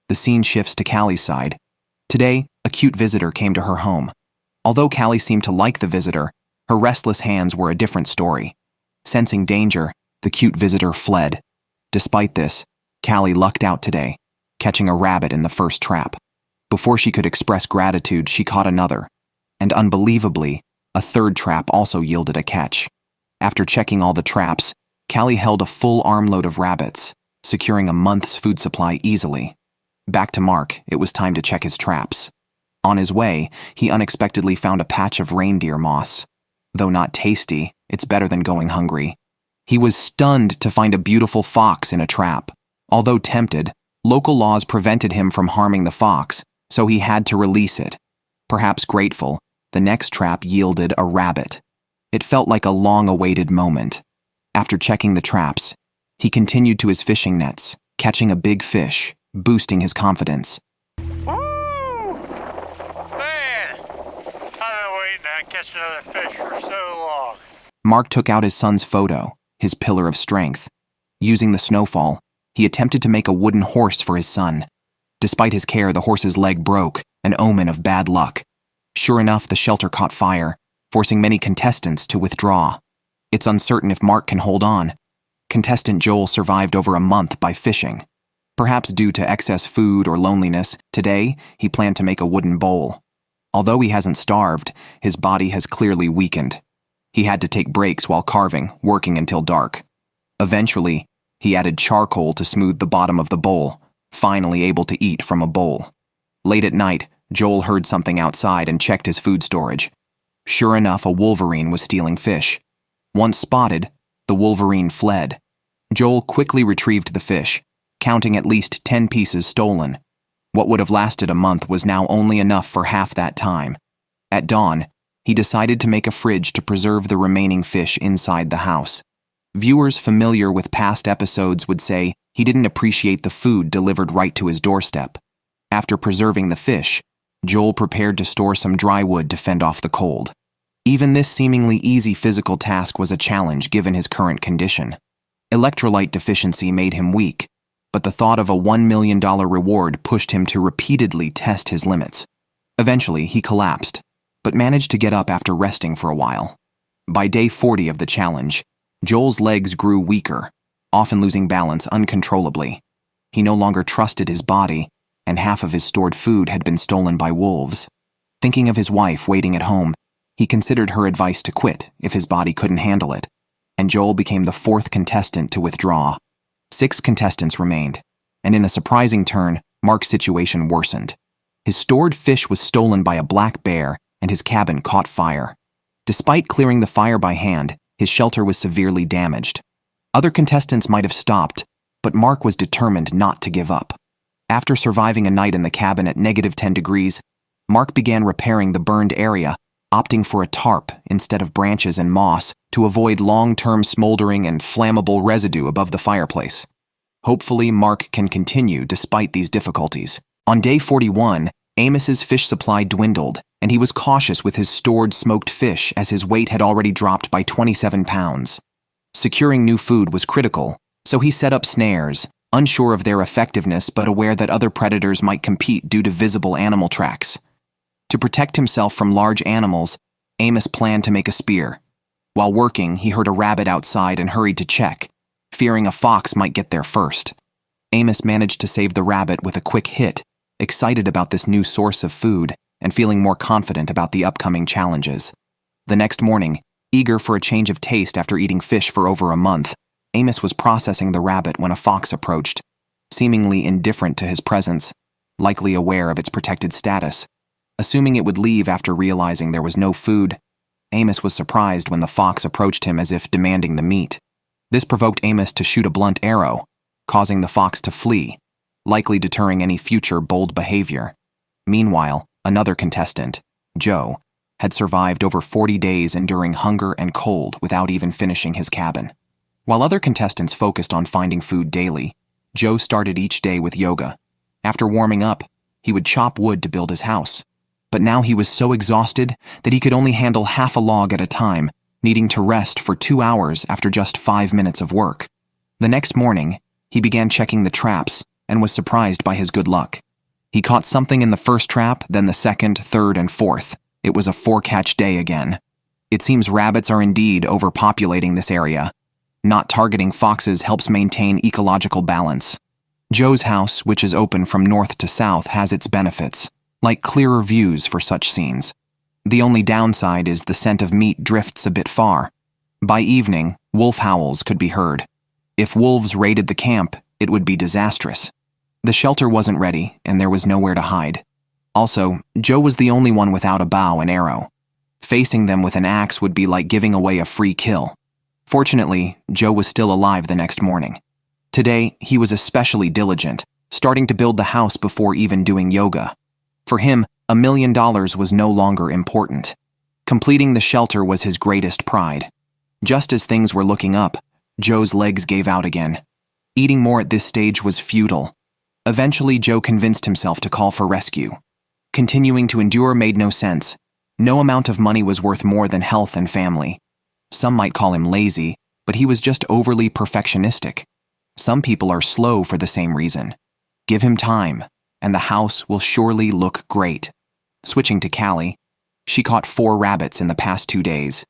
The scene shifts to Callie's side. Today, a cute visitor came to her home. Although Callie seemed to like the visitor, her restless hands were a different story. Sensing danger, the cute visitor fled. Despite this, Callie lucked out today, catching a rabbit in the first trap. Before she could express gratitude, she caught another. And unbelievably, a third trap also yielded a catch. After checking all the traps, Callie held a full armload of rabbits, securing a month's food supply easily. Back to Mark, it was time to check his traps. On his way, he unexpectedly found a patch of reindeer moss. Though not tasty, it's better than going hungry. He was stunned to find a beautiful fox in a trap. Although tempted, local laws prevented him from harming the fox, so he had to release it. Perhaps grateful, the next trap yielded a rabbit. It felt like a long-awaited moment. After checking the traps, he continued to his fishing nets, catching a big fish, boosting his confidence. Woo! Man, I've been waiting to catch another fish for so long. Mark took out his son's photo, his pillar of strength. Using the snowfall, he attempted to make a wooden horse for his son. Despite his care, the horse's leg broke, an omen of bad luck. Sure enough, the shelter caught fire, forcing many contestants to withdraw. It's uncertain if Mark can hold on. Contestant Joel survived over a month by fishing. Perhaps due to excess food or loneliness, today he planned to make a wooden bowl. Although he hasn't starved, his body has clearly weakened. He had to take breaks while carving, working until dark. Eventually, he added charcoal to smooth the bottom of the bowl, finally able to eat from a bowl. Late at night, Joel heard something outside and checked his food storage. Sure enough, a wolverine was stealing fish. Once spotted, the wolverine fled. Joel quickly retrieved the fish, counting at least 10 pieces stolen. What would have lasted a month was now only enough for half that time. At dawn, he decided to make a fridge to preserve the remaining fish inside the house. Viewers familiar with past episodes would say he didn't appreciate the food delivered right to his doorstep. After preserving the fish, Joel prepared to store some dry wood to fend off the cold. Even this seemingly easy physical task was a challenge given his current condition. Electrolyte deficiency made him weak, but the thought of a $1 million reward pushed him to repeatedly test his limits. Eventually, he collapsed, but managed to get up after resting for a while. By day 40 of the challenge, Joel's legs grew weaker, often losing balance uncontrollably. He no longer trusted his body, and half of his stored food had been stolen by wolves. Thinking of his wife waiting at home, he considered her advice to quit if his body couldn't handle it, and Joel became the fourth contestant to withdraw. 6 contestants remained, and in a surprising turn, Mark's situation worsened. His stored fish was stolen by a black bear, and his cabin caught fire. Despite clearing the fire by hand, his shelter was severely damaged. Other contestants might have stopped, but Mark was determined not to give up. After surviving a night in the cabin at -10 degrees, Mark began repairing the burned area, opting for a tarp instead of branches and moss to avoid long-term smoldering and flammable residue above the fireplace. Hopefully, Mark can continue despite these difficulties. On day 41, Amos's fish supply dwindled, and he was cautious with his stored smoked fish as his weight had already dropped by 27 pounds. Securing new food was critical, so he set up snares, unsure of their effectiveness but aware that other predators might compete due to visible animal tracks. To protect himself from large animals, Amos planned to make a spear. While working, he heard a rabbit outside and hurried to check, fearing a fox might get there first. Amos managed to save the rabbit with a quick hit, excited about this new source of food and feeling more confident about the upcoming challenges. The next morning, eager for a change of taste after eating fish for over a month, Amos was processing the rabbit when a fox approached, seemingly indifferent to his presence, likely aware of its protected status. Assuming it would leave after realizing there was no food, Amos was surprised when the fox approached him as if demanding the meat. This provoked Amos to shoot a blunt arrow, causing the fox to flee, likely deterring any future bold behavior. Meanwhile, another contestant, Joe, had survived over 40 days enduring hunger and cold without even finishing his cabin. While other contestants focused on finding food daily, Joe started each day with yoga. After warming up, he would chop wood to build his house. but now he was so exhausted that he could only handle half a log at a time, needing to rest for 2 hours after just 5 minutes of work. The next morning, he began checking the traps and was surprised by his good luck. He caught something in the first trap, then the second, third, and fourth. It was a 4-catch day again. It seems rabbits are indeed overpopulating this area. Not targeting foxes helps maintain ecological balance. Joe's house, which is open from north to south, has its benefits, like clearer views for such scenes. The only downside is the scent of meat drifts a bit far. By evening, wolf howls could be heard. If wolves raided the camp, it would be disastrous. The shelter wasn't ready, and there was nowhere to hide. Also, Joe was the only one without a bow and arrow. Facing them with an axe would be like giving away a free kill. Fortunately, Joe was still alive the next morning. Today, he was especially diligent, starting to build the house before even doing yoga. For him, $1 million was no longer important. Completing the shelter was his greatest pride. Just as things were looking up, Joe's legs gave out again. Eating more at this stage was futile. Eventually, Joe convinced himself to call for rescue. Continuing to endure made no sense. No amount of money was worth more than health and family. Some might call him lazy, but he was just overly perfectionistic. Some people are slow for the same reason. Give him time, and the house will surely look great. Switching to Callie, she caught 4 rabbits in the past 2 days.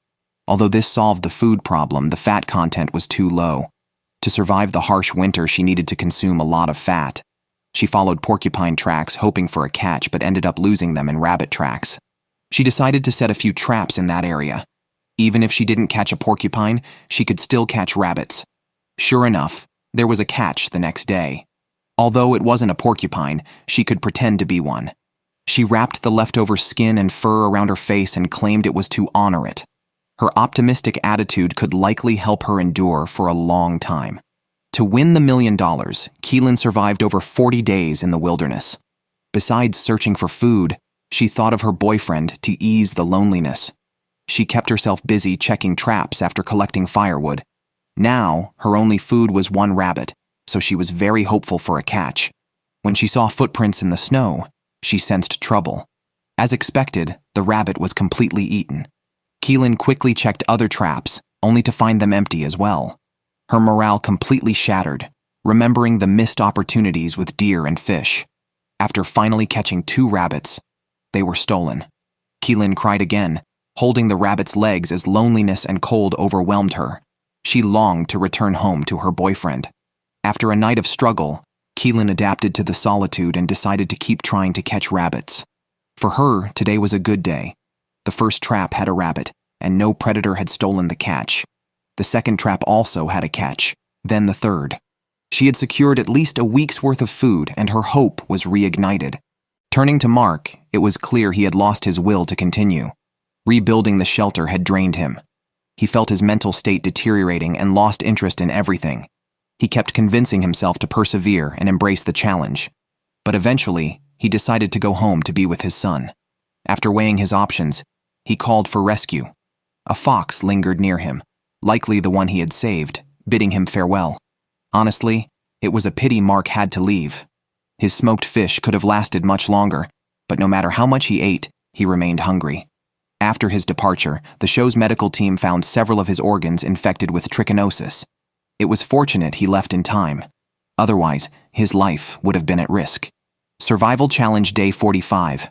Although this solved the food problem, the fat content was too low. To survive the harsh winter, she needed to consume a lot of fat. She followed porcupine tracks, hoping for a catch, but ended up losing them in rabbit tracks. She decided to set a few traps in that area. Even if she didn't catch a porcupine, she could still catch rabbits. Sure enough, there was a catch the next day. Although it wasn't a porcupine, she could pretend to be one. She wrapped the leftover skin and fur around her face and claimed it was to honor it. Her optimistic attitude could likely help her endure for a long time. To win the $1 million, Keelan survived over 40 days in the wilderness. Besides searching for food, she thought of her boyfriend to ease the loneliness. She kept herself busy checking traps after collecting firewood. Now, her only food was 1 rabbit, so she was very hopeful for a catch. When she saw footprints in the snow, she sensed trouble. As expected, the rabbit was completely eaten. Keelan quickly checked other traps, only to find them empty as well. Her morale completely shattered, remembering the missed opportunities with deer and fish. After finally catching 2 rabbits, they were stolen. Keelan cried again, holding the rabbit's legs as loneliness and cold overwhelmed her. She longed to return home to her boyfriend. After a night of struggle, Keelan adapted to the solitude and decided to keep trying to catch rabbits. For her, today was a good day. The first trap had a rabbit, and no predator had stolen the catch. The second trap also had a catch, then the third. She had secured at least a week's worth of food, and her hope was reignited. Turning to Mark, it was clear he had lost his will to continue. Rebuilding the shelter had drained him. He felt his mental state deteriorating and lost interest in everything. He kept convincing himself to persevere and embrace the challenge. But eventually, he decided to go home to be with his son. After weighing his options, he called for rescue. A fox lingered near him, likely the one he had saved, bidding him farewell. Honestly, it was a pity Mark had to leave. His smoked fish could have lasted much longer, but no matter how much he ate, he remained hungry. After his departure, the show's medical team found several of his organs infected with trichinosis. It was fortunate he left in time. Otherwise, his life would have been at risk. Survival Challenge Day 45.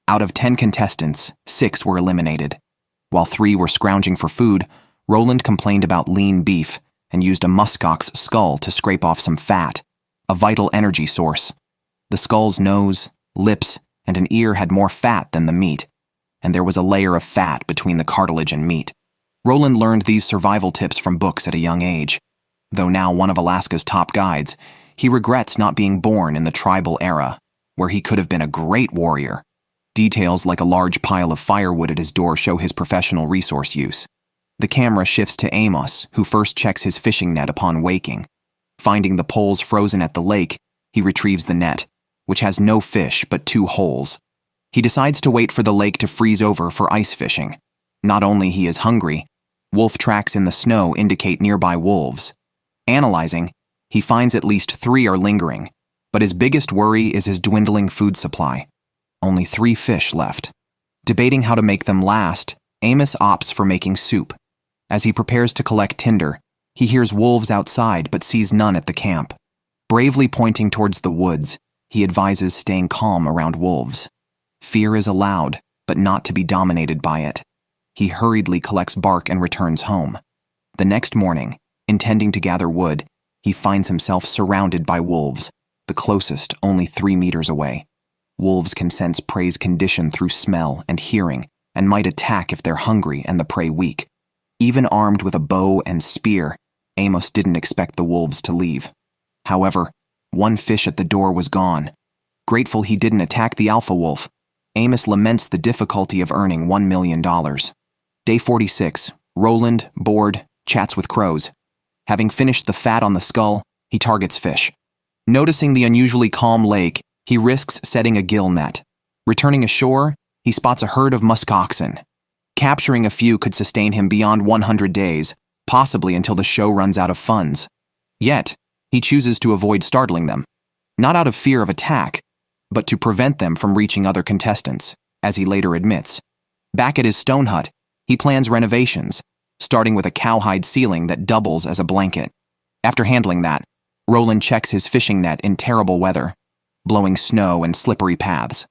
Out of 10 contestants, 6 were eliminated. While 3 were scrounging for food, Roland complained about lean beef and used a muskox skull to scrape off some fat, a vital energy source. The skull's nose, lips, and an ear had more fat than the meat, and there was a layer of fat between the cartilage and meat. Roland learned these survival tips from books at a young age. Though now one of Alaska's top guides, he regrets not being born in the tribal era, where he could have been a great warrior. Details like a large pile of firewood at his door show his professional resource use. The camera shifts to Amos, who first checks his fishing net upon waking. Finding the poles frozen at the lake, he retrieves the net, which has no fish but 2 holes. He decides to wait for the lake to freeze over for ice fishing. Not only he is hungry, wolf tracks in the snow indicate nearby wolves. Analyzing, he finds at least 3 are lingering, but his biggest worry is his dwindling food supply. only 3 fish left. Debating how to make them last, Amos opts for making soup. As he prepares to collect tinder, he hears wolves outside but sees none at the camp. Bravely pointing towards the woods, he advises staying calm around wolves. Fear is allowed, but not to be dominated by it. He hurriedly collects bark and returns home. The next morning, intending to gather wood, he finds himself surrounded by wolves, the closest only 3 meters away. Wolves can sense prey's condition through smell and hearing, and might attack if they're hungry and the prey weak. Even armed with a bow and spear, Amos didn't expect the wolves to leave. However, 1 fish at the door was gone. Grateful he didn't attack the alpha wolf, Amos laments the difficulty of earning $1 million. Day 46, Roland, bored, chats with crows. Having finished the fat on the skull, he targets fish. Noticing the unusually calm lake, he risks setting a gill net. Returning ashore, he spots a herd of musk oxen. Capturing a few could sustain him beyond 100 days, possibly until the show runs out of funds. Yet, he chooses to avoid startling them, not out of fear of attack, but to prevent them from reaching other contestants, as he later admits. Back at his stone hut, he plans renovations, starting with a cowhide ceiling that doubles as a blanket. After handling that, Roland checks his fishing net in terrible weather, blowing snow and slippery paths.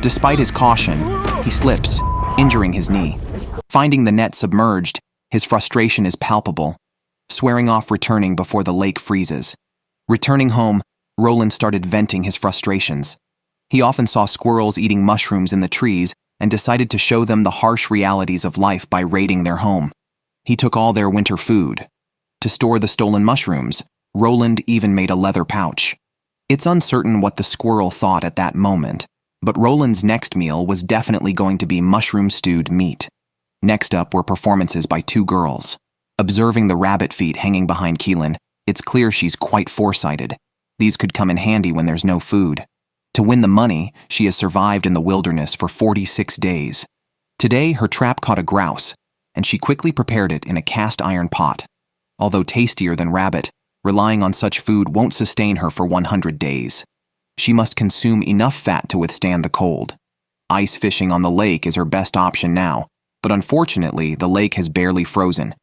Despite his caution, he slips, injuring his knee. Finding the net submerged, his frustration is palpable, swearing off returning before the lake freezes. Returning home, Roland started venting his frustrations. He often saw squirrels eating mushrooms in the trees and decided to show them the harsh realities of life by raiding their home. He took all their winter food. To store the stolen mushrooms, Roland even made a leather pouch. It's uncertain what the squirrel thought at that moment, but Roland's next meal was definitely going to be mushroom-stewed meat. Next up were performances by 2 girls. Observing the rabbit feet hanging behind Keelan, it's clear she's quite foresighted. These could come in handy when there's no food. To win the money, she has survived in the wilderness for 46 days. Today, her trap caught a grouse, and she quickly prepared it in a cast iron pot. Although tastier than rabbit, relying on such food won't sustain her for 100 days. She must consume enough fat to withstand the cold. Ice fishing on the lake is her best option now, but unfortunately, the lake has barely frozen.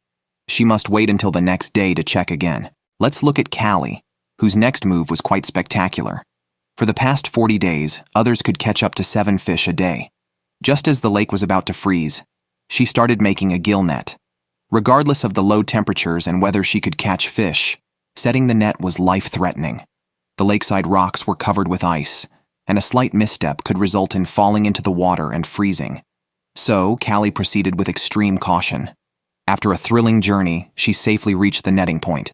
She must wait until the next day to check again. Let's look at Callie, whose next move was quite spectacular. For the past 40 days, others could catch up to 7 fish a day. Just as the lake was about to freeze, she started making a gill net. Regardless of the low temperatures and whether she could catch fish, setting the net was life-threatening. The lakeside rocks were covered with ice, and a slight misstep could result in falling into the water and freezing. So, Callie proceeded with extreme caution. After a thrilling journey, she safely reached the netting point.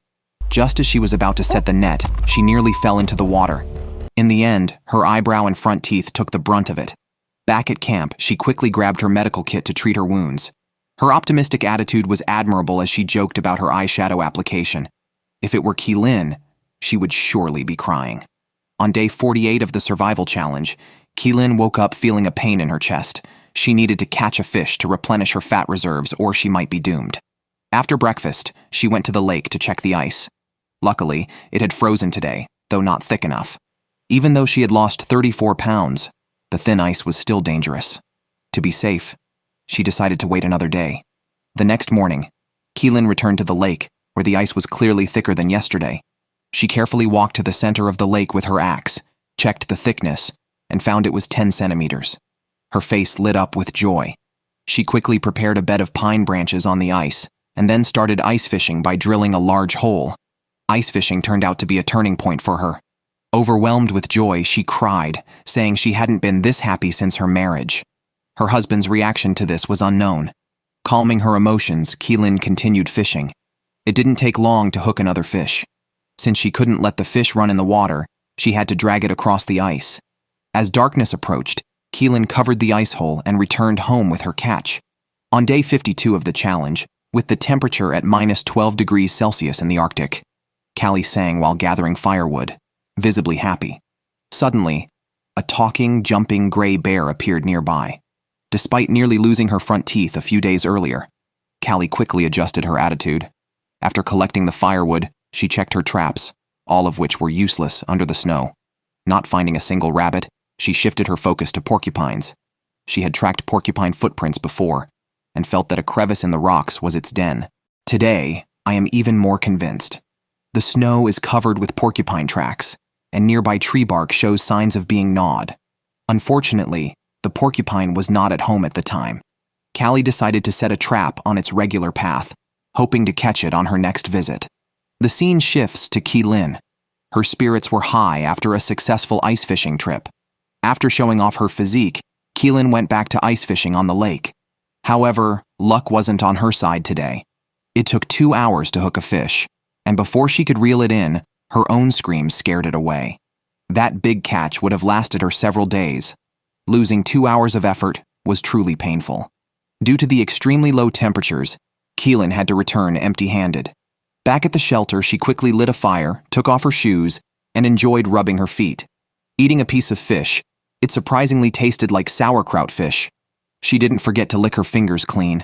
Just as she was about to set the net, she nearly fell into the water. In the end, her eyebrow and front teeth took the brunt of it. Back at camp, she quickly grabbed her medical kit to treat her wounds. Her optimistic attitude was admirable as she joked about her eyeshadow application. If it were Keelan, she would surely be crying. On day 48 of the survival challenge, Keelan woke up feeling a pain in her chest. She needed to catch a fish to replenish her fat reserves or she might be doomed. After breakfast, she went to the lake to check the ice. Luckily, it had frozen today, though not thick enough. Even though she had lost 34 pounds, the thin ice was still dangerous. To be safe, she decided to wait another day. The next morning, Keelan returned to the lake, where the ice was clearly thicker than yesterday. She carefully walked to the center of the lake with her axe, checked the thickness, and found it was 10 centimeters. Her face lit up with joy. She quickly prepared a bed of pine branches on the ice, and then started ice fishing by drilling a large hole. Ice fishing turned out to be a turning point for her. Overwhelmed with joy, she cried, saying she hadn't been this happy since her marriage. Her husband's reaction to this was unknown. Calming her emotions, Keelan continued fishing. It didn't take long to hook another fish. Since she couldn't let the fish run in the water, she had to drag it across the ice. As darkness approached, Keelan covered the ice hole and returned home with her catch. On day 52 of the challenge, with the temperature at minus 12 degrees Celsius in the Arctic, Callie sang while gathering firewood, visibly happy. Suddenly, a talking, jumping gray bear appeared nearby. Despite nearly losing her front teeth a few days earlier, Callie quickly adjusted her attitude. After collecting the firewood, she checked her traps, all of which were useless under the snow. Not finding a single rabbit, She shifted her focus to porcupines. She had tracked porcupine footprints before, and felt that a crevice in the rocks was its den. Today, I am even more convinced. The snow is covered with porcupine tracks, and nearby tree bark shows signs of being gnawed. Unfortunately, the porcupine was not at home at the time. Callie decided to set a trap on its regular path, hoping to catch it on her next visit. The scene shifts to Keelan. Her spirits were high after a successful ice fishing trip. After showing off her physique, Keelan went back to ice fishing on the lake. However, luck wasn't on her side today. It took 2 hours to hook a fish, and before she could reel it in, her own screams scared it away. That big catch would have lasted her several days. Losing 2 hours of effort was truly painful. Due to the extremely low temperatures, Keelan had to return empty-handed. Back at the shelter, she quickly lit a fire, took off her shoes, and enjoyed rubbing her feet. Eating a piece of fish, it surprisingly tasted like sauerkraut fish. She didn't forget to lick her fingers clean.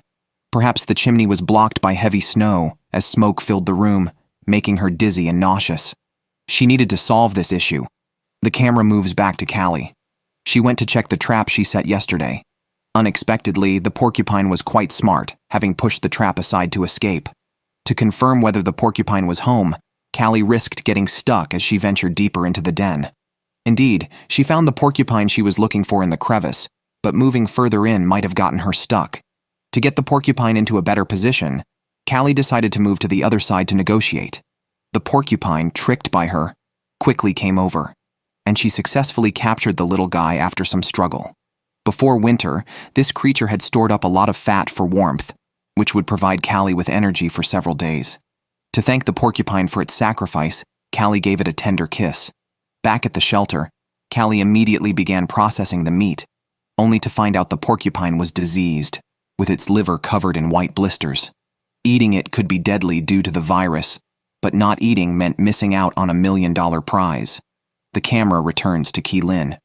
Perhaps the chimney was blocked by heavy snow as smoke filled the room, making her dizzy and nauseous. She needed to solve this issue. The camera moves back to Callie. She went to check the trap she set yesterday. Unexpectedly, the porcupine was quite smart, having pushed the trap aside to escape. To confirm whether the porcupine was home, Callie risked getting stuck as she ventured deeper into the den. Indeed, she found the porcupine she was looking for in the crevice, but moving further in might have gotten her stuck. To get the porcupine into a better position, Callie decided to move to the other side to negotiate. The porcupine, tricked by her, quickly came over, and she successfully captured the little guy after some struggle. Before winter, this creature had stored up a lot of fat for warmth, which would provide Callie with energy for several days. To thank the porcupine for its sacrifice, Callie gave it a tender kiss. Back at the shelter, Callie immediately began processing the meat, only to find out the porcupine was diseased, with its liver covered in white blisters. Eating it could be deadly due to the virus, but not eating meant missing out on $1 million prize. The camera returns to Keelan.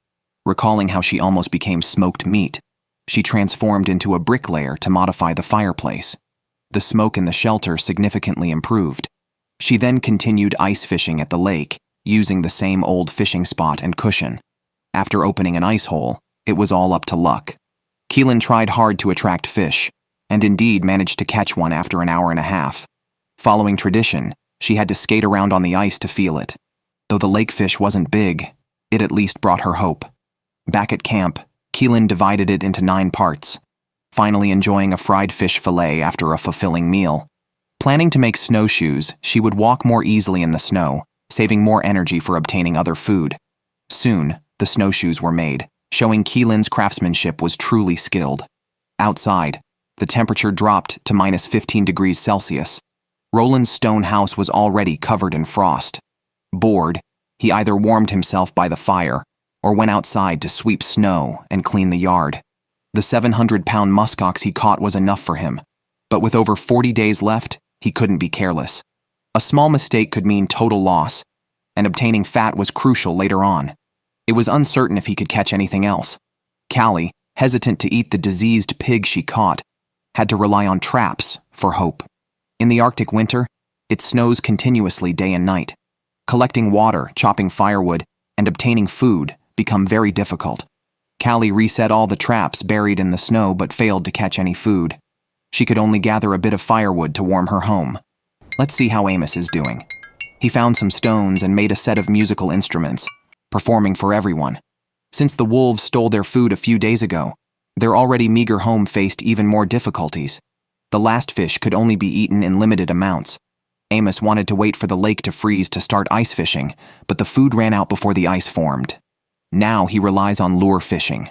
Recalling how she almost became smoked meat, she transformed into a bricklayer to modify the fireplace. The smoke in the shelter significantly improved. She then continued ice fishing at the lake, using the same old fishing spot and cushion. After opening an ice hole, it was all up to luck. Keelan tried hard to attract fish, and indeed managed to catch one after an hour and a half. Following tradition, she had to skate around on the ice to feel it. Though the lake fish wasn't big, it at least brought her hope. Back at camp, Keelan divided it into 9 parts, finally enjoying a fried fish fillet after a fulfilling meal. Planning to make snowshoes, she would walk more easily in the snow, saving more energy for obtaining other food. Soon, the snowshoes were made, showing Keelan's craftsmanship was truly skilled. Outside, the temperature dropped to -15 degrees Celsius. Roland's stone house was already covered in frost. Bored, he either warmed himself by the fire or went outside to sweep snow and clean the yard. The 700-pound muskox he caught was enough for him, but with over 40 days left, he couldn't be careless. A small mistake could mean total loss, and obtaining fat was crucial later on. It was uncertain if he could catch anything else. Callie, hesitant to eat the diseased pig she caught, had to rely on traps for hope. In the Arctic winter, it snows continuously day and night. Collecting water, chopping firewood, and obtaining food become very difficult. Callie reset all the traps buried in the snow but failed to catch any food. She could only gather a bit of firewood to warm her home. Let's see how Amos is doing. He found some stones and made a set of musical instruments, performing for everyone. Since the wolves stole their food a few days ago, their already meager home faced even more difficulties. The last fish could only be eaten in limited amounts. Amos wanted to wait for the lake to freeze to start ice fishing, but the food ran out before the ice formed. Now he relies on lure fishing.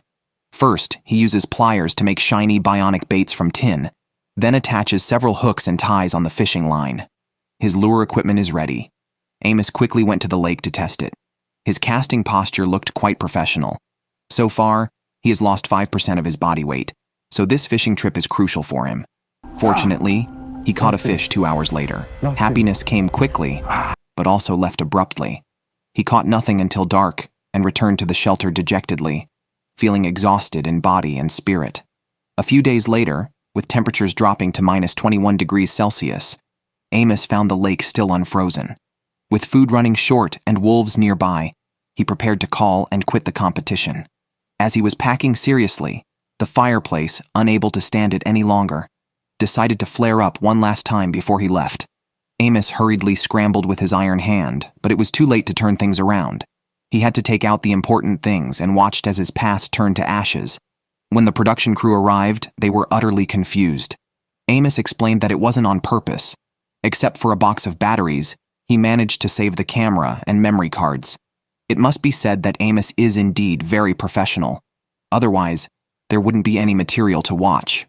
First, he uses pliers to make shiny bionic baits from tin, then attaches several hooks and ties on the fishing line. His lure equipment is ready. Amos quickly went to the lake to test it. His casting posture looked quite professional. So far, he has lost 5% of his body weight, so this fishing trip is crucial for him. Fortunately, he caught a fish 2 hours later. Happiness came quickly, but also left abruptly. He caught nothing until dark and returned to the shelter dejectedly, feeling exhausted in body and spirit. A few days later, with temperatures dropping to -21 degrees Celsius, Amos found the lake still unfrozen. With food running short and wolves nearby, he prepared to call and quit the competition. As he was packing seriously, the fireplace, unable to stand it any longer, decided to flare up one last time before he left. Amos hurriedly scrambled with his iron hand, but it was too late to turn things around. He had to take out the important things and watched as his past turned to ashes. When the production crew arrived, they were utterly confused. Amos explained that it wasn't on purpose. Except for a box of batteries, he managed to save the camera and memory cards. It must be said that Amos is indeed very professional. Otherwise, there wouldn't be any material to watch.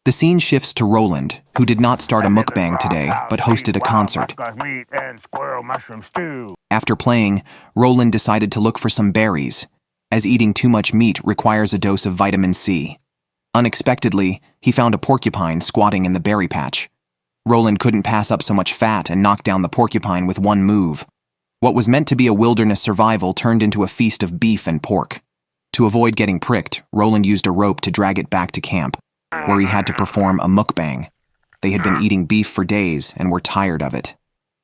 The scene shifts to Roland, who did not start a mukbang today, but hosted a concert. After playing, Roland decided to look for some berries, as eating too much meat requires a dose of vitamin C. Unexpectedly, he found a porcupine squatting in the berry patch. Roland couldn't pass up so much fat and knocked down the porcupine with one move. What was meant to be a wilderness survival turned into a feast of beef and pork. To avoid getting pricked, Roland used a rope to drag it back to camp, where he had to perform a mukbang. They had been eating beef for days and were tired of it.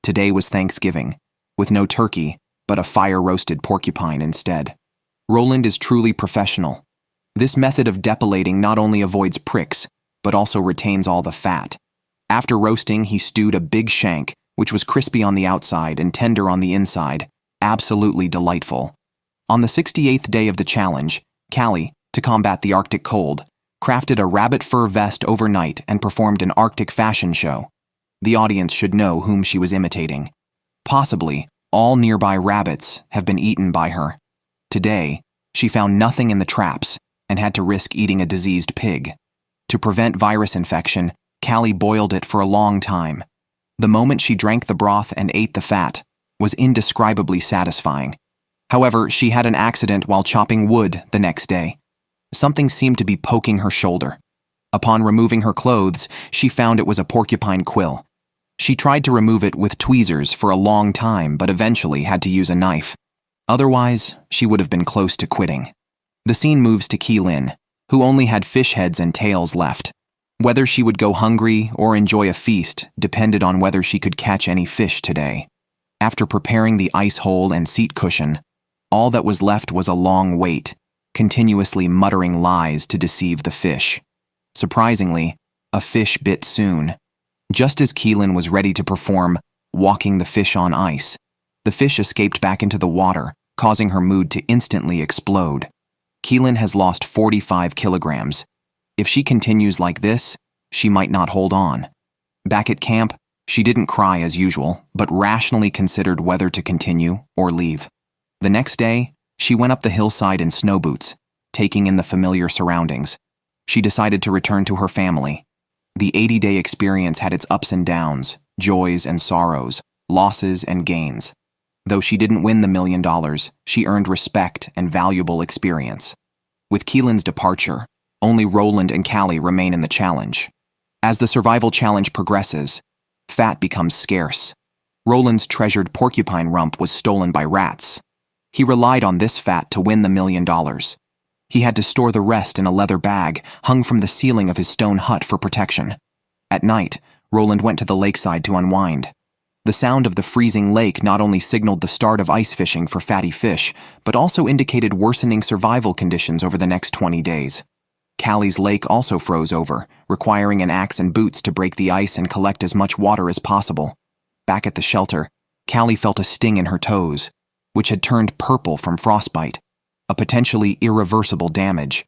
Today was Thanksgiving, with no turkey, but a fire-roasted porcupine instead. Roland is truly professional. This method of depilating not only avoids pricks, but also retains all the fat. After roasting, he stewed a big shank, which was crispy on the outside and tender on the inside. Absolutely delightful. On the 68th day of the challenge, Callie, to combat the Arctic cold, crafted a rabbit fur vest overnight and performed an Arctic fashion show. The audience should know whom she was imitating. Possibly, all nearby rabbits have been eaten by her. Today, she found nothing in the traps and had to risk eating a diseased pig. To prevent virus infection, Callie boiled it for a long time. The moment she drank the broth and ate the fat was indescribably satisfying. However, she had an accident while chopping wood the next day. Something seemed to be poking her shoulder. Upon removing her clothes, she found it was a porcupine quill. She tried to remove it with tweezers for a long time, but eventually had to use a knife. Otherwise, she would have been close to quitting. The scene moves to Keelan, who only had fish heads and tails left. Whether she would go hungry or enjoy a feast depended on whether she could catch any fish today. After preparing the ice hole and seat cushion, all that was left was a long wait, continuously muttering lies to deceive the fish. Surprisingly, a fish bit soon. Just as Keelan was ready to perform walking the fish on ice, the fish escaped back into the water, causing her mood to instantly explode. Keelan has lost 45 kilograms. If she continues like this, she might not hold on. Back at camp, she didn't cry as usual, but rationally considered whether to continue or leave. The next day, she went up the hillside in snow boots, taking in the familiar surroundings. She decided to return to her family. The 80-day experience had its ups and downs, joys and sorrows, losses and gains. Though she didn't win the $1 million, she earned respect and valuable experience. With Keelan's departure, only Roland and Callie remain in the challenge. As the survival challenge progresses, fat becomes scarce. Roland's treasured porcupine rump was stolen by rats. He relied on this fat to win the $1 million. He had to store the rest in a leather bag hung from the ceiling of his stone hut for protection. At night, Roland went to the lakeside to unwind. The sound of the freezing lake not only signaled the start of ice fishing for fatty fish, but also indicated worsening survival conditions over the next 20 days. Callie's lake also froze over, requiring an axe and boots to break the ice and collect as much water as possible. Back at the shelter, Callie felt a sting in her toes, which had turned purple from frostbite, a potentially irreversible damage.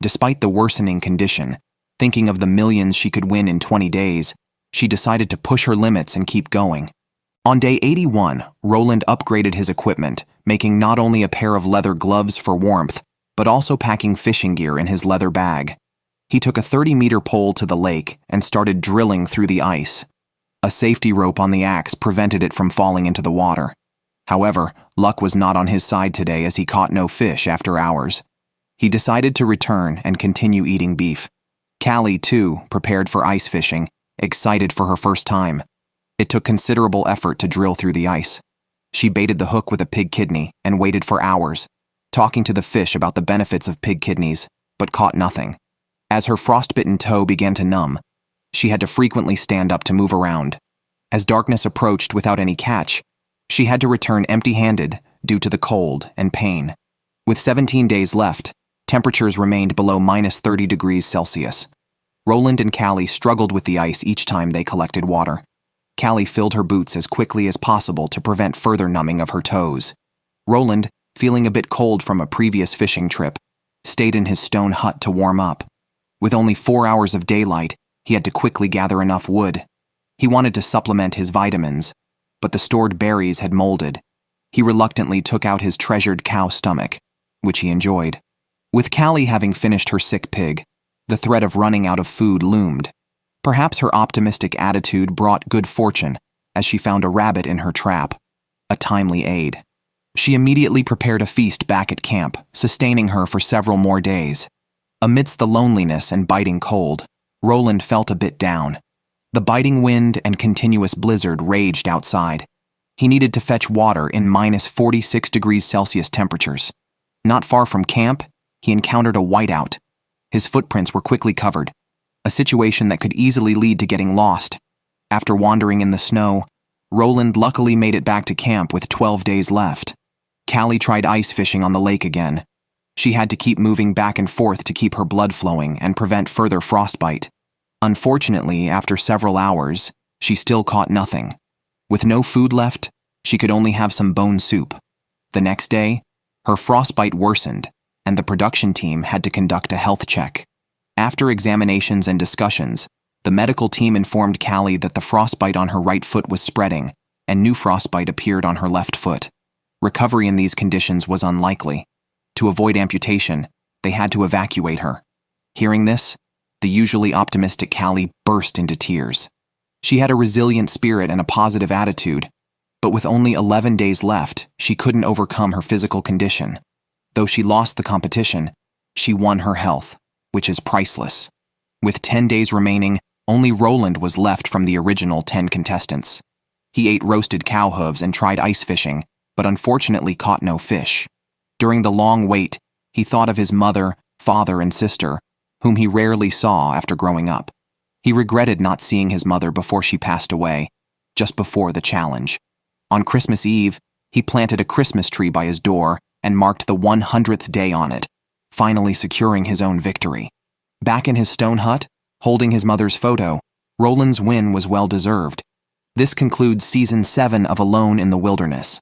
Despite the worsening condition, thinking of the millions she could win in 20 days, she decided to push her limits and keep going. On day 81, Roland upgraded his equipment, making not only a pair of leather gloves for warmth, but also packing fishing gear in his leather bag. He took a 30-meter pole to the lake and started drilling through the ice. A safety rope on the axe prevented it from falling into the water. However, luck was not on his side today as he caught no fish after hours. He decided to return and continue eating beef. Callie, too, prepared for ice fishing, excited for her first time. It took considerable effort to drill through the ice. She baited the hook with a pig kidney and waited for hours, talking to the fish about the benefits of pig kidneys, but caught nothing. As her frostbitten toe began to numb, she had to frequently stand up to move around. As darkness approached without any catch, she had to return empty-handed due to the cold and pain. With 17 days left, temperatures remained below -30 degrees Celsius. Roland and Callie struggled with the ice each time they collected water. Callie filled her boots as quickly as possible to prevent further numbing of her toes. Roland, feeling a bit cold from a previous fishing trip, stayed in his stone hut to warm up. With only 4 hours of daylight, he had to quickly gather enough wood. He wanted to supplement his vitamins, but the stored berries had molded. He reluctantly took out his treasured cow stomach, which he enjoyed. With Callie having finished her sick pig, the threat of running out of food loomed. Perhaps her optimistic attitude brought good fortune, as she found a rabbit in her trap, a timely aid. She immediately prepared a feast back at camp, sustaining her for several more days. Amidst the loneliness and biting cold, Roland felt a bit down. The biting wind and continuous blizzard raged outside. He needed to fetch water in -46 degrees Celsius temperatures. Not far from camp, he encountered a whiteout. His footprints were quickly covered, a situation that could easily lead to getting lost. After wandering in the snow, Roland luckily made it back to camp with 12 days left. Callie tried ice fishing on the lake again. She had to keep moving back and forth to keep her blood flowing and prevent further frostbite. Unfortunately, after several hours, she still caught nothing. With no food left, she could only have some bone soup. The next day, her frostbite worsened, and the production team had to conduct a health check. After examinations and discussions, the medical team informed Callie that the frostbite on her right foot was spreading, and new frostbite appeared on her left foot. Recovery in these conditions was unlikely. To avoid amputation, they had to evacuate her. Hearing this, the usually optimistic Callie burst into tears. She had a resilient spirit and a positive attitude, but with only 11 days left, she couldn't overcome her physical condition. Though she lost the competition, she won her health, which is priceless. With 10 days remaining, only Roland was left from the original 10 contestants. He ate roasted cow hooves and tried ice fishing, but unfortunately caught no fish. During the long wait, he thought of his mother, father, and sister, whom he rarely saw after growing up. He regretted not seeing his mother before she passed away, just before the challenge. On Christmas Eve, he planted a Christmas tree by his door and marked the 100th day on it, finally securing his own victory. Back in his stone hut, holding his mother's photo, Roland's win was well-deserved. This concludes Season 7 of Alone in the Wilderness.